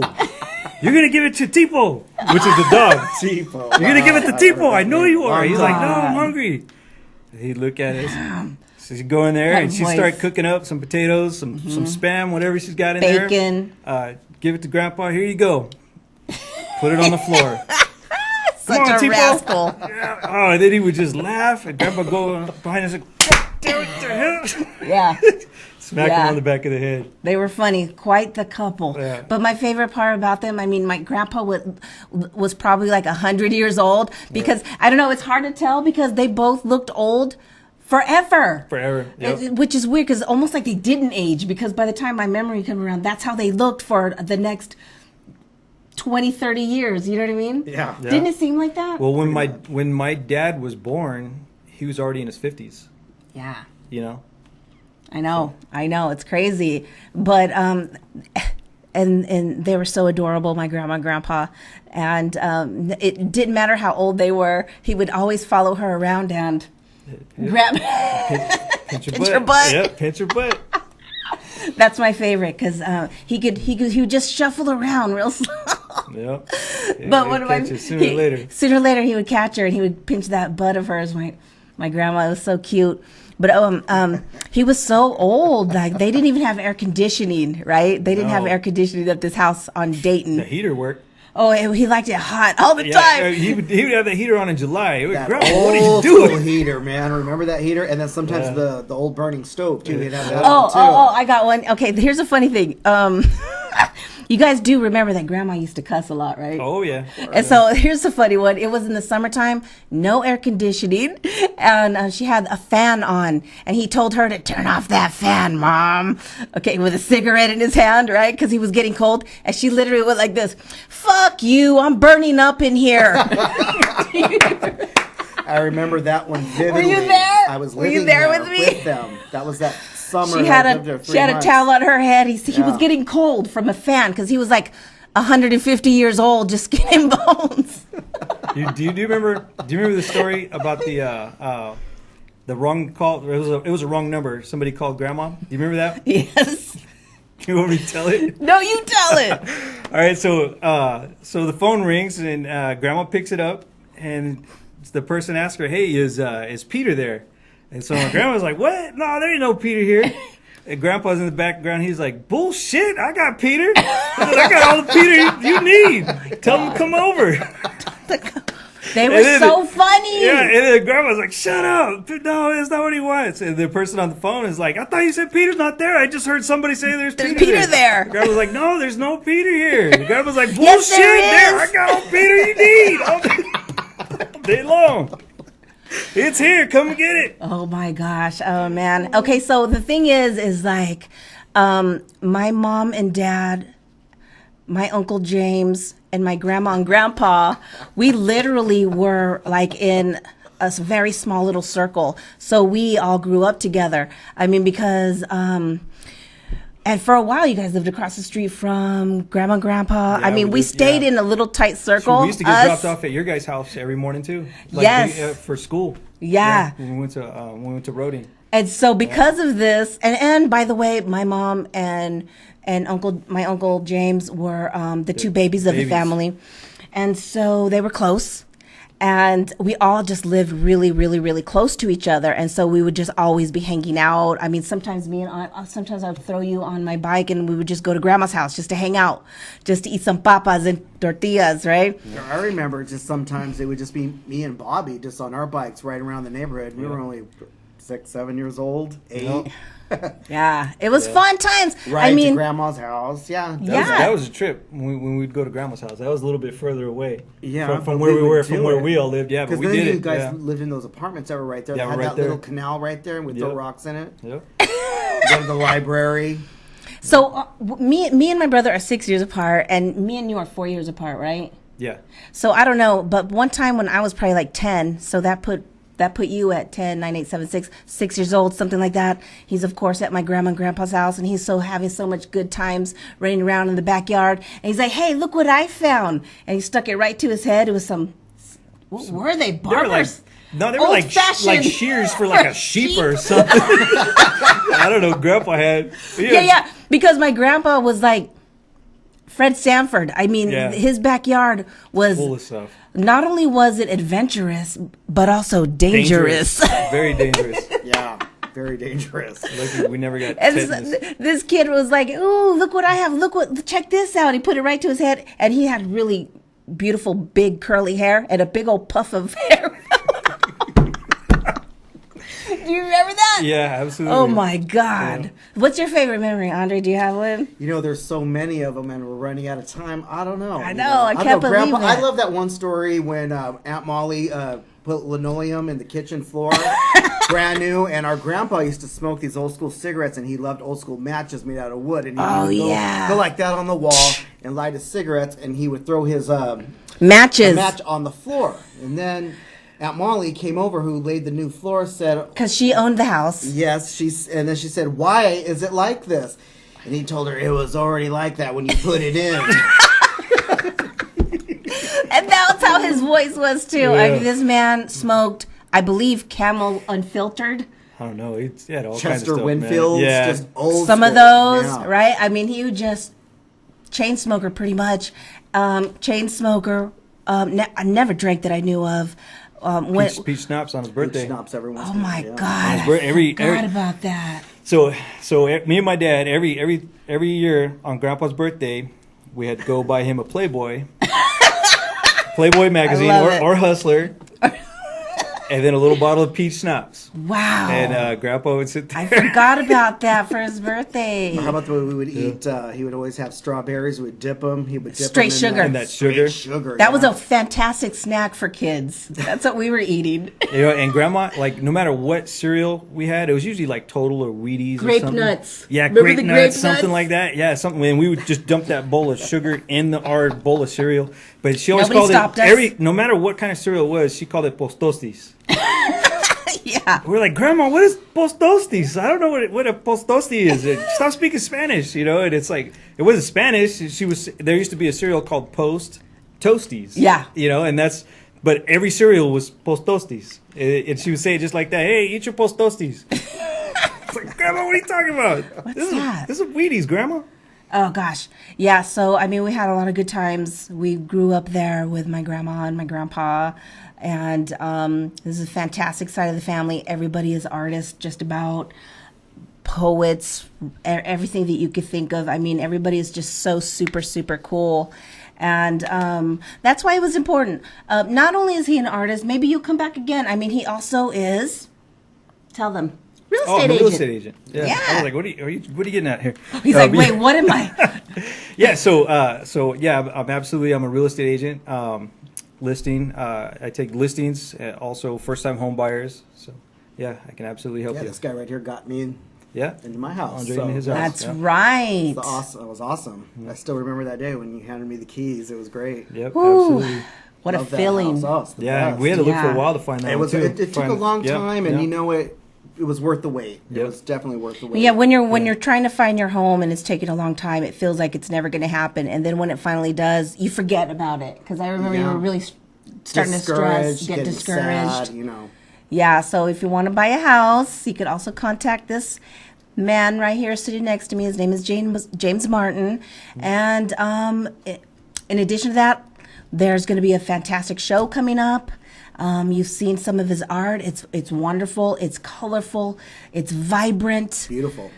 you're going to give it to Tipo, which is the dog. Tipo. You're going to give it to Tipo. I know you are. He's like, no, I'm hungry. He'd look at us. So she'd go in there and she'd start cooking up some potatoes, some Spam, whatever she's got in there. Bacon. Give it to Grandpa. Here you go. Put it on the floor. Such Come on, a Tipo. rascal. Yeah. Oh, and then he would just laugh, and Grandpa go behind us and Yeah. smack him on the back of the head. They were funny, quite the couple. Yeah. But my favorite part about them, I mean, my grandpa was probably like 100 years old because, I don't know, it's hard to tell because they both looked old forever. Yep. Which is weird because almost like they didn't age because by the time my memory came around, that's how they looked for the next 20, 30 years. You know what I mean? Yeah. Didn't it seem like that? Well, when my dad was born, he was already in his 50s. Yeah. You know? I know, it's crazy, but and they were so adorable, my grandma and grandpa, and it didn't matter how old they were. He would always follow her around and grab, pinch your butt. Yep, pinch your butt. That's my favorite because he would just shuffle around real slow. Yep. But what about sooner or later he would catch her and he would pinch that butt of hers. My grandma was so cute. But he was so old, like they didn't even have air conditioning, right? They didn't have air conditioning at this house on Dayton. The heater worked. Oh, he liked it hot all the time. He would have the heater on in July. Grandma, what are you doing? Heater, man. Remember that heater? And then sometimes the old burning stove too. He'd have that I got one. Okay, here's a funny thing. You guys do remember that Grandma used to cuss a lot, right? Oh, yeah. And so here's the funny one. It was in the summertime, no air conditioning, and she had a fan on. And he told her to turn off that fan, Mom. Okay, with a cigarette in his hand, right? Because he was getting cold. And she literally went like this, fuck you, I'm burning up in here. I remember that one vividly. Were you there? I was living there with me? with them. That was that summer. She had a towel on her head. He was getting cold from a fan because he was like 150 years old, just skin and bones. Do you remember the story about the wrong call? It was a wrong number. Somebody called Grandma. Do you remember that? Yes. You want me to tell it? No, you tell it. All right. So the phone rings and Grandma picks it up and the person asks her, "Hey, is Peter there?" And so my grandma's like, "What? No, there ain't no Peter here." And Grandpa's in the background. He's like, "Bullshit! I got Peter. I got all the Peter you need. Tell him to come over." They were so funny. Yeah, and then Grandma's like, "Shut up! No, that's not what he wants." And the person on the phone is like, "I thought you said Peter's not there. I just heard somebody say there's Peter there." Grandma's like, "No, there's no Peter here." And Grandma's like, "Bullshit! Yes, I got all Peter you need all day long. It's here. Come and get it." Oh my gosh. Oh man. Okay, so the thing is like, my mom and dad, my Uncle James, and my grandma and grandpa, we literally were like in a very small little circle. So we all grew up together. I mean, because and for a while, you guys lived across the street from Grandma and Grandpa. Yeah, I mean, we stayed in a little tight circle. We used to get dropped off at your guys' house every morning too. Like yes, for school. Yeah, when we went to Roding. And so because of this, and by the way, my mom and my Uncle James were the two babies of the family, and so they were close. And we all just lived really, really, really close to each other. And so we would just always be hanging out. I mean, sometimes sometimes I would throw you on my bike and we would just go to Grandma's house just to hang out, just to eat some papas and tortillas, right? Yeah, I remember just sometimes it would just be me and Bobby just on our bikes right around the neighborhood. We were only 6, 7 years old, 8. Yeah, it was fun times. Right, I mean, to Grandma's house. Yeah, that was a trip when we'd go to Grandma's house. That was a little bit further away. Yeah, from where we were, from where we all lived. Yeah, but we did it. You guys lived in those apartments that were right there. Yeah, they had right that there. little canal right there with the rocks in it. Yep. Go to the library. So me and my brother are 6 years apart, and me and you are 4 years apart, right? Yeah. So I don't know, but one time when I was probably like 10, so that put you at 10, 9, 8, 7, 6, 6 years old, something like that. He's, of course, at my grandma and grandpa's house, and he's having so much good times running around in the backyard. And he's like, "Hey, look what I found." And he stuck it right to his head. It was what were they? Barbers? No, they were like shears for like a sheep or something. I don't know. Grandpa had. Yeah. Because my grandpa was like Fred Sanford. I mean, his backyard was full of stuff. Not only was it adventurous, but also dangerous. Very dangerous. Yeah. Very dangerous. Lucky we never got this kid was like, "Ooh, look what I have! Check this out!" He put it right to his head, and he had really beautiful, big curly hair and a big old puff of hair. Do you remember that? Yeah, absolutely. Oh my God! Yeah. What's your favorite memory, Andre? Do you have one? You know, there's so many of them, and we're running out of time. I don't know. I know. I can't believe it. I love that one story when Aunt Molly put linoleum in the kitchen floor. Brand new, and our grandpa used to smoke these old school cigarettes, and he loved old school matches made out of wood. And he would go like that on the wall and light his cigarettes, and he would throw his match on the floor. And then Aunt Molly came over, who laid the new floor, said, because she owned the house. Yes, and then she said, "Why is it like this?" And he told her it was already like that when you put it in. And that's how his voice was too. Yeah. I mean, this man smoked, I believe, Camel Unfiltered. I don't know. He had all Chester kinds of stuff, Winfield's, just old some school. Of those, right? I mean, he would just chain smoker pretty much. Chain smoker. I never drank that I knew of. Peach schnapps on his birthday. Peach schnapps every once in a while. Oh my God! I forgot about that. So me and my dad every year on Grandpa's birthday, we had to go buy him a Playboy magazine or Hustler. And then a little bottle of peach schnapps. Wow. And Grandpa would sit there. I forgot about that for his birthday. How about the way we would eat? He would always have strawberries. We would dip them. He would dip straight them sugar. And that sugar. That was a fantastic snack for kids. That's what we were eating. And Grandma, like, no matter what cereal we had, it was usually like Total or Wheaties grape or something. Nuts. Yeah, Remember grape the nuts, grape something nuts? like that. Yeah, something. And we would just dump that bowl of sugar in our bowl of cereal. But she always Nobody called stopped no matter what kind of cereal it was, she called it postostis. Yeah. We're like, Grandma, what is postostis? I don't know what a postosti is. Stop speaking Spanish, And it's like, it wasn't Spanish. There used to be a cereal called Post Toasties. Yeah. But every cereal was postostis. And she would say it just like that. Hey, eat your postostis. It's like, Grandma, what are you talking about? What's that? This is Wheaties, Grandma. Oh, gosh. Yeah, so, I mean, we had a lot of good times. We grew up there with my grandma and my grandpa. And this is a fantastic side of the family. Everybody is artists, just about poets, everything that you could think of. I mean, everybody is just so super, super cool. And that's why it was important. Not only is he an artist, maybe you'll come back again. I mean, he also is, tell them, real estate agent. Real estate agent. Yeah. I was like, what are you getting at here? He's like, wait, what am I? Yeah, so I'm a real estate agent. Listing. I take listings, also first-time home buyers. So, yeah, I can absolutely help you. This guy right here got me into my house. Andre in his house. That's right. It was awesome. I still remember that day when you handed me the keys. It was great. Yep, absolutely. What a feeling. We had to look for a while to find that one, too. It took a long time, and it was worth the wait. It was definitely worth the wait. Yeah, when you're trying to find your home and it's taking a long time, it feels like it's never going to happen. And then when it finally does, you forget about it. Because I remember you were really starting to stress, get discouraged. Sad, Yeah, so if you want to buy a house, you could also contact this man right here sitting next to me. His name is James Martin. And in addition to that, there's going to be a fantastic show coming up. You've seen some of his art. It's wonderful. It's colorful. It's vibrant. Beautiful.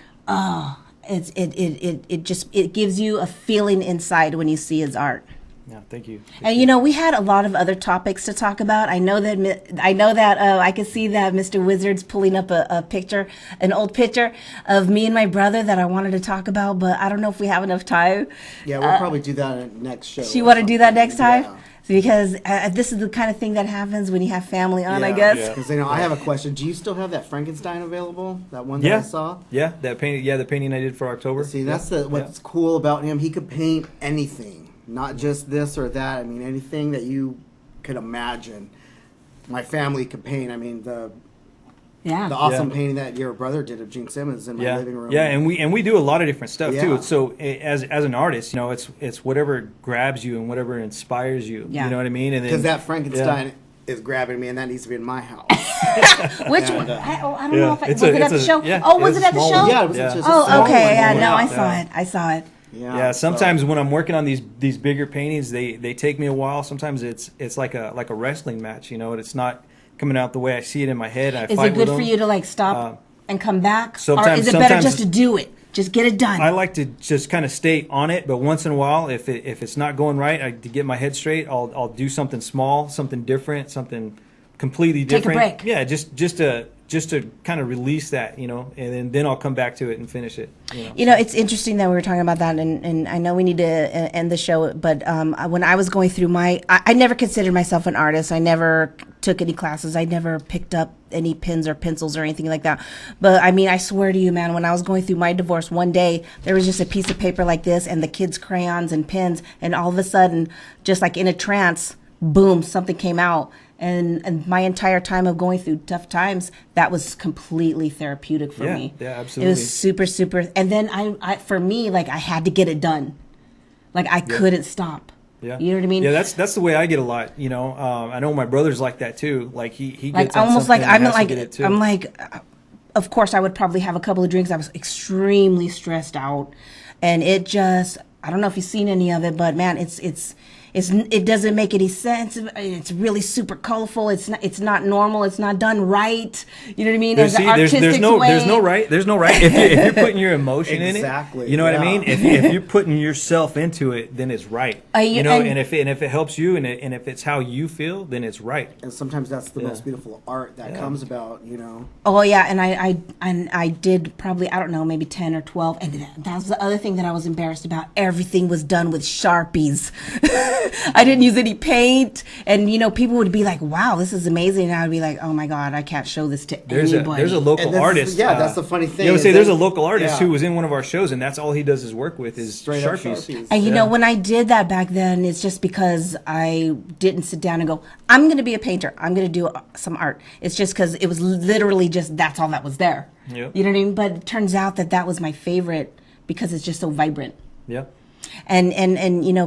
It gives you a feeling inside when you see his art. Yeah, thank you. And we had a lot of other topics to talk about. I know that I could see that Mr. Wizard's pulling up a picture, an old picture of me and my brother that I wanted to talk about, but I don't know if we have enough time. Yeah, we'll probably do that in the next show. So you want to do that next time? Yeah. Because this is the kind of thing that happens when you have family on, I guess. Because I have a question. Do you still have that Frankenstein available? That one that I saw? Yeah, that painting. Yeah, the painting I did for October. See, that's what's cool about him. He could paint anything. Not just this or that. I mean, anything that you could imagine. My family could paint. I mean, the awesome painting that your brother did of Gene Simmons in my living room. Yeah, and we do a lot of different stuff too. So as an artist, it's whatever grabs you and whatever inspires you. Yeah. You know what I mean? Because that Frankenstein is grabbing me, and that needs to be in my house. Which one? I don't know if was it at the show? Yeah, was it at the show? Yeah, it was just a small okay. one. Yeah, no, I saw it. Yeah, sometimes when I'm working on these bigger paintings, they take me a while. Sometimes it's like a wrestling match, and it's not coming out the way I see it in my head. And I is fight it good with for them. you to like stop and come back, or sometimes- is it better sometimes- just to do it? Just get it done. I like to just kind of stay on it, but once in a while, if it's not going right, to get my head straight, I'll do something small, something different, something completely different. Take a break. Yeah, just to kind of release that, and then I'll come back to it and finish it. It's interesting that we were talking about that, and I know we need to end the show, but when I was going through I never considered myself an artist. I never took any classes. I never picked up any pens or pencils or anything like that. But I mean, I swear to you, man, when I was going through my divorce one day, there was just a piece of paper like this and the kids' crayons and pens, and all of a sudden, just like in a trance, boom, something came out. And my entire time of going through tough times, that was completely therapeutic for me. Yeah, absolutely. It was super, super. And then I for me, like, I had to get it done. Like, I couldn't stop. Yeah. You know what I mean? Yeah, that's the way I get a lot. I know my brother's like that too. Like he like gets on almost something like and has to get it too. I'm like, of course I would probably have a couple of drinks. I was extremely stressed out, and it just, I don't know if you've seen any of it, but man, it doesn't make any sense. It's really super colorful. It's not normal. It's not done right. You know what I mean? There's no right. There's no right. If you're putting your emotion in it, exactly. You know what I mean? If you're putting yourself into it, then it's right. And if it helps you and if it's how you feel, then it's right. And sometimes that's the most beautiful art that comes about. Oh yeah, and I did probably, I don't know, maybe 10 or 12, and that was the other thing that I was embarrassed about. Everything was done with Sharpies. I didn't use any paint, and people would be like, "Wow, this is amazing," and I would be like, "Oh my God, I can't show this to anybody." There's a local artist. That's the funny thing. There's a local artist who was in one of our shows, and that's all he does is work with is straight Sharpies. And when I did that back then, it's just because I didn't sit down and go, "I'm going to be a painter. I'm going to do some art." It's just because it was literally just that's all that was there. Yep. You know what I mean? But it turns out that was my favorite because it's just so vibrant. Yep. And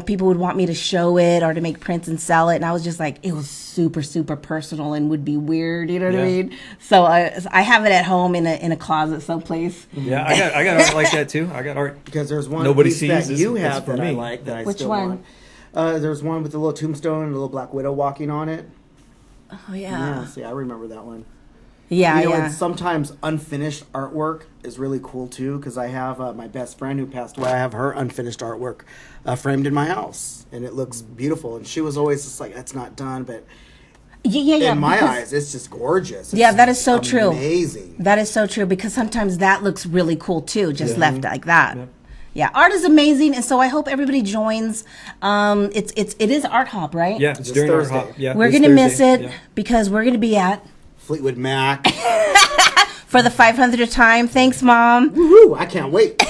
people would want me to show it or to make prints and sell it, and I was just like, it was super, super personal and would be weird, you know what I mean? So I have it at home in a closet someplace. Yeah, I got art like that too. I got art because there's one nobody piece sees that you have for that me. I like that I Which still one? want. There's one with a little tombstone and a little black widow walking on it. Oh yeah. See, I remember that one. Yeah, And sometimes unfinished artwork is really cool too, because I have my best friend who passed away. I have her unfinished artwork framed in my house, and it looks beautiful. And she was always just like, "That's not done," but in my eyes, it's just gorgeous. Yeah, that is so true. Amazing. That is so true, because sometimes that looks really cool too, just left like that. Yeah, art is amazing, and so I hope everybody joins. It is Art Hop, right? Yeah, it's during Art Hop. Yeah, we're gonna miss it because we're gonna be at Fleetwood Mac for the 500th time. Thanks, Mom. Woohoo! I can't wait.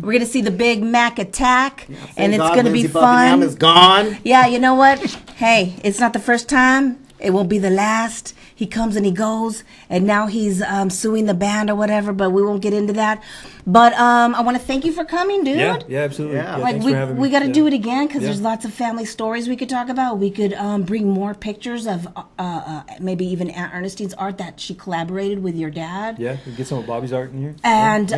We're gonna see the Big Mac attack, and it's gonna be Lindsey fun. Buckingham is gone. Yeah, you know what? Hey, it's not the first time. It won't be the last. He comes and he goes, and now he's suing the band or whatever, but we won't get into that. But I want to thank you for coming, dude. Yeah, absolutely. Yeah, like thanks for having me. we got to do it again because there's lots of family stories we could talk about. We could bring more pictures of maybe even Aunt Ernestine's art that she collaborated with your dad. Yeah, we get some of Bobby's art in here. And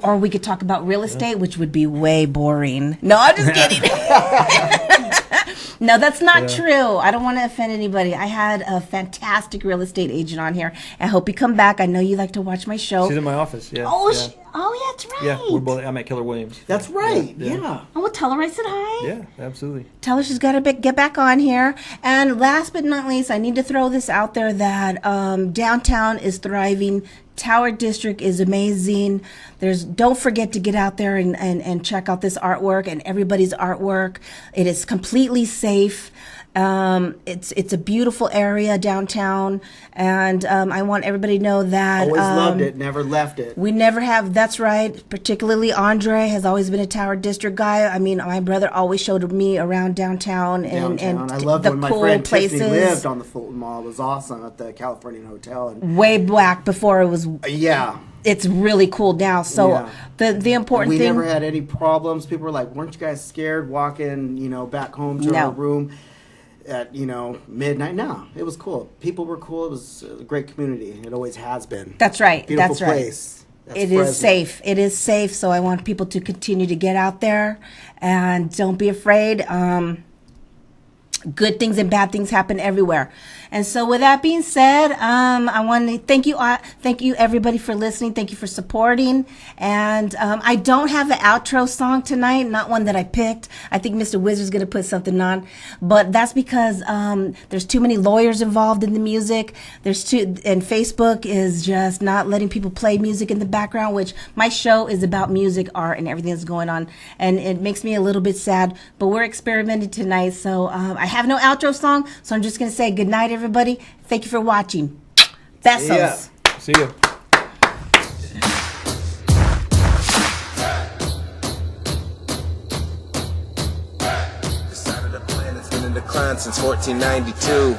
or we could talk about real estate, which would be way boring. No, I'm just kidding. No, that's not true. I don't want to offend anybody. I had a fantastic real estate agent on here. I hope you come back. I know you like to watch my show. She's in my office. Yeah. Oh, that's right. Yeah, we're both. I'm at Keller Williams. That's right. Yeah. Oh, well, tell her I said hi. Yeah, absolutely. Tell her she's got to get back on here. And last but not least, I need to throw this out there that downtown is thriving. Tower District is amazing. Don't forget to get out there and check out this artwork and everybody's artwork. It is completely safe. It's a beautiful area downtown, and I want everybody to know that always loved it, never left it. We never have. That's right. Particularly Andre has always been a Tower District guy. I mean, my brother always showed me around downtown and I loved the when my cool friend places. Tiffany lived on the Fulton Mall. It was awesome at the Californian Hotel. And way back before it was. Yeah. It's really cool now. So the important we thing. We never had any problems. People were like, "Weren't you guys scared walking, back home to our room?" at midnight. No, it was cool. People were cool. It was a great community. It always has been. That's right. Beautiful That's right. place. That's it Fresno. is safe. It is safe. So I want people to continue to get out there and don't be afraid. Good things and bad things happen everywhere. And so with that being said, I want to thank you everybody for listening. Thank you for supporting. And I don't have an outro song tonight, not one that I picked. I think Mr. Wizard's going to put something on, but that's because there's too many lawyers involved in the music. And Facebook is just not letting people play music in the background, which my show is about music, art, and everything that's going on. And it makes me a little bit sad, but we're experimenting tonight. So I have no outro song, so I'm just going to say good night, everybody. Thank you for watching. Besos. See ya. Decided the planet's been in decline since 1492.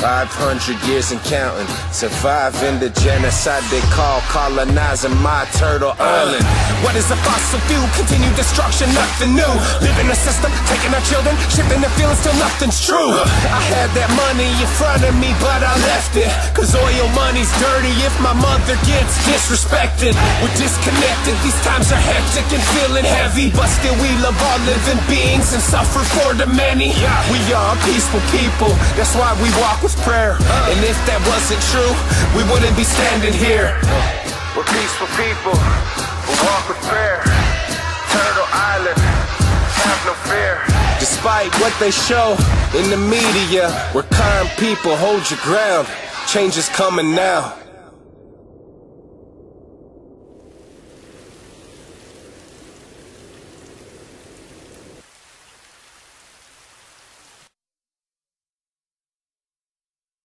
500 years and counting. Surviving the genocide they call colonizing my turtle island. What is a fossil fuel? Continued destruction, nothing new. Live in a system, taking our children, shifting their feelings till nothing's true. I had that money in front of me, but I left it. Cause oil money's dirty if my mother gets disrespected. We're disconnected, these times are hectic and feeling heavy. But still we love all living beings and suffer for the many. We are peaceful people, that's why we walk with prayer. And if that wasn't true, we wouldn't be standing here. We're peaceful people, we walk with prayer. Turtle Island, have no fear. Despite what they show in the media, we're kind people, hold your ground. Change is coming now.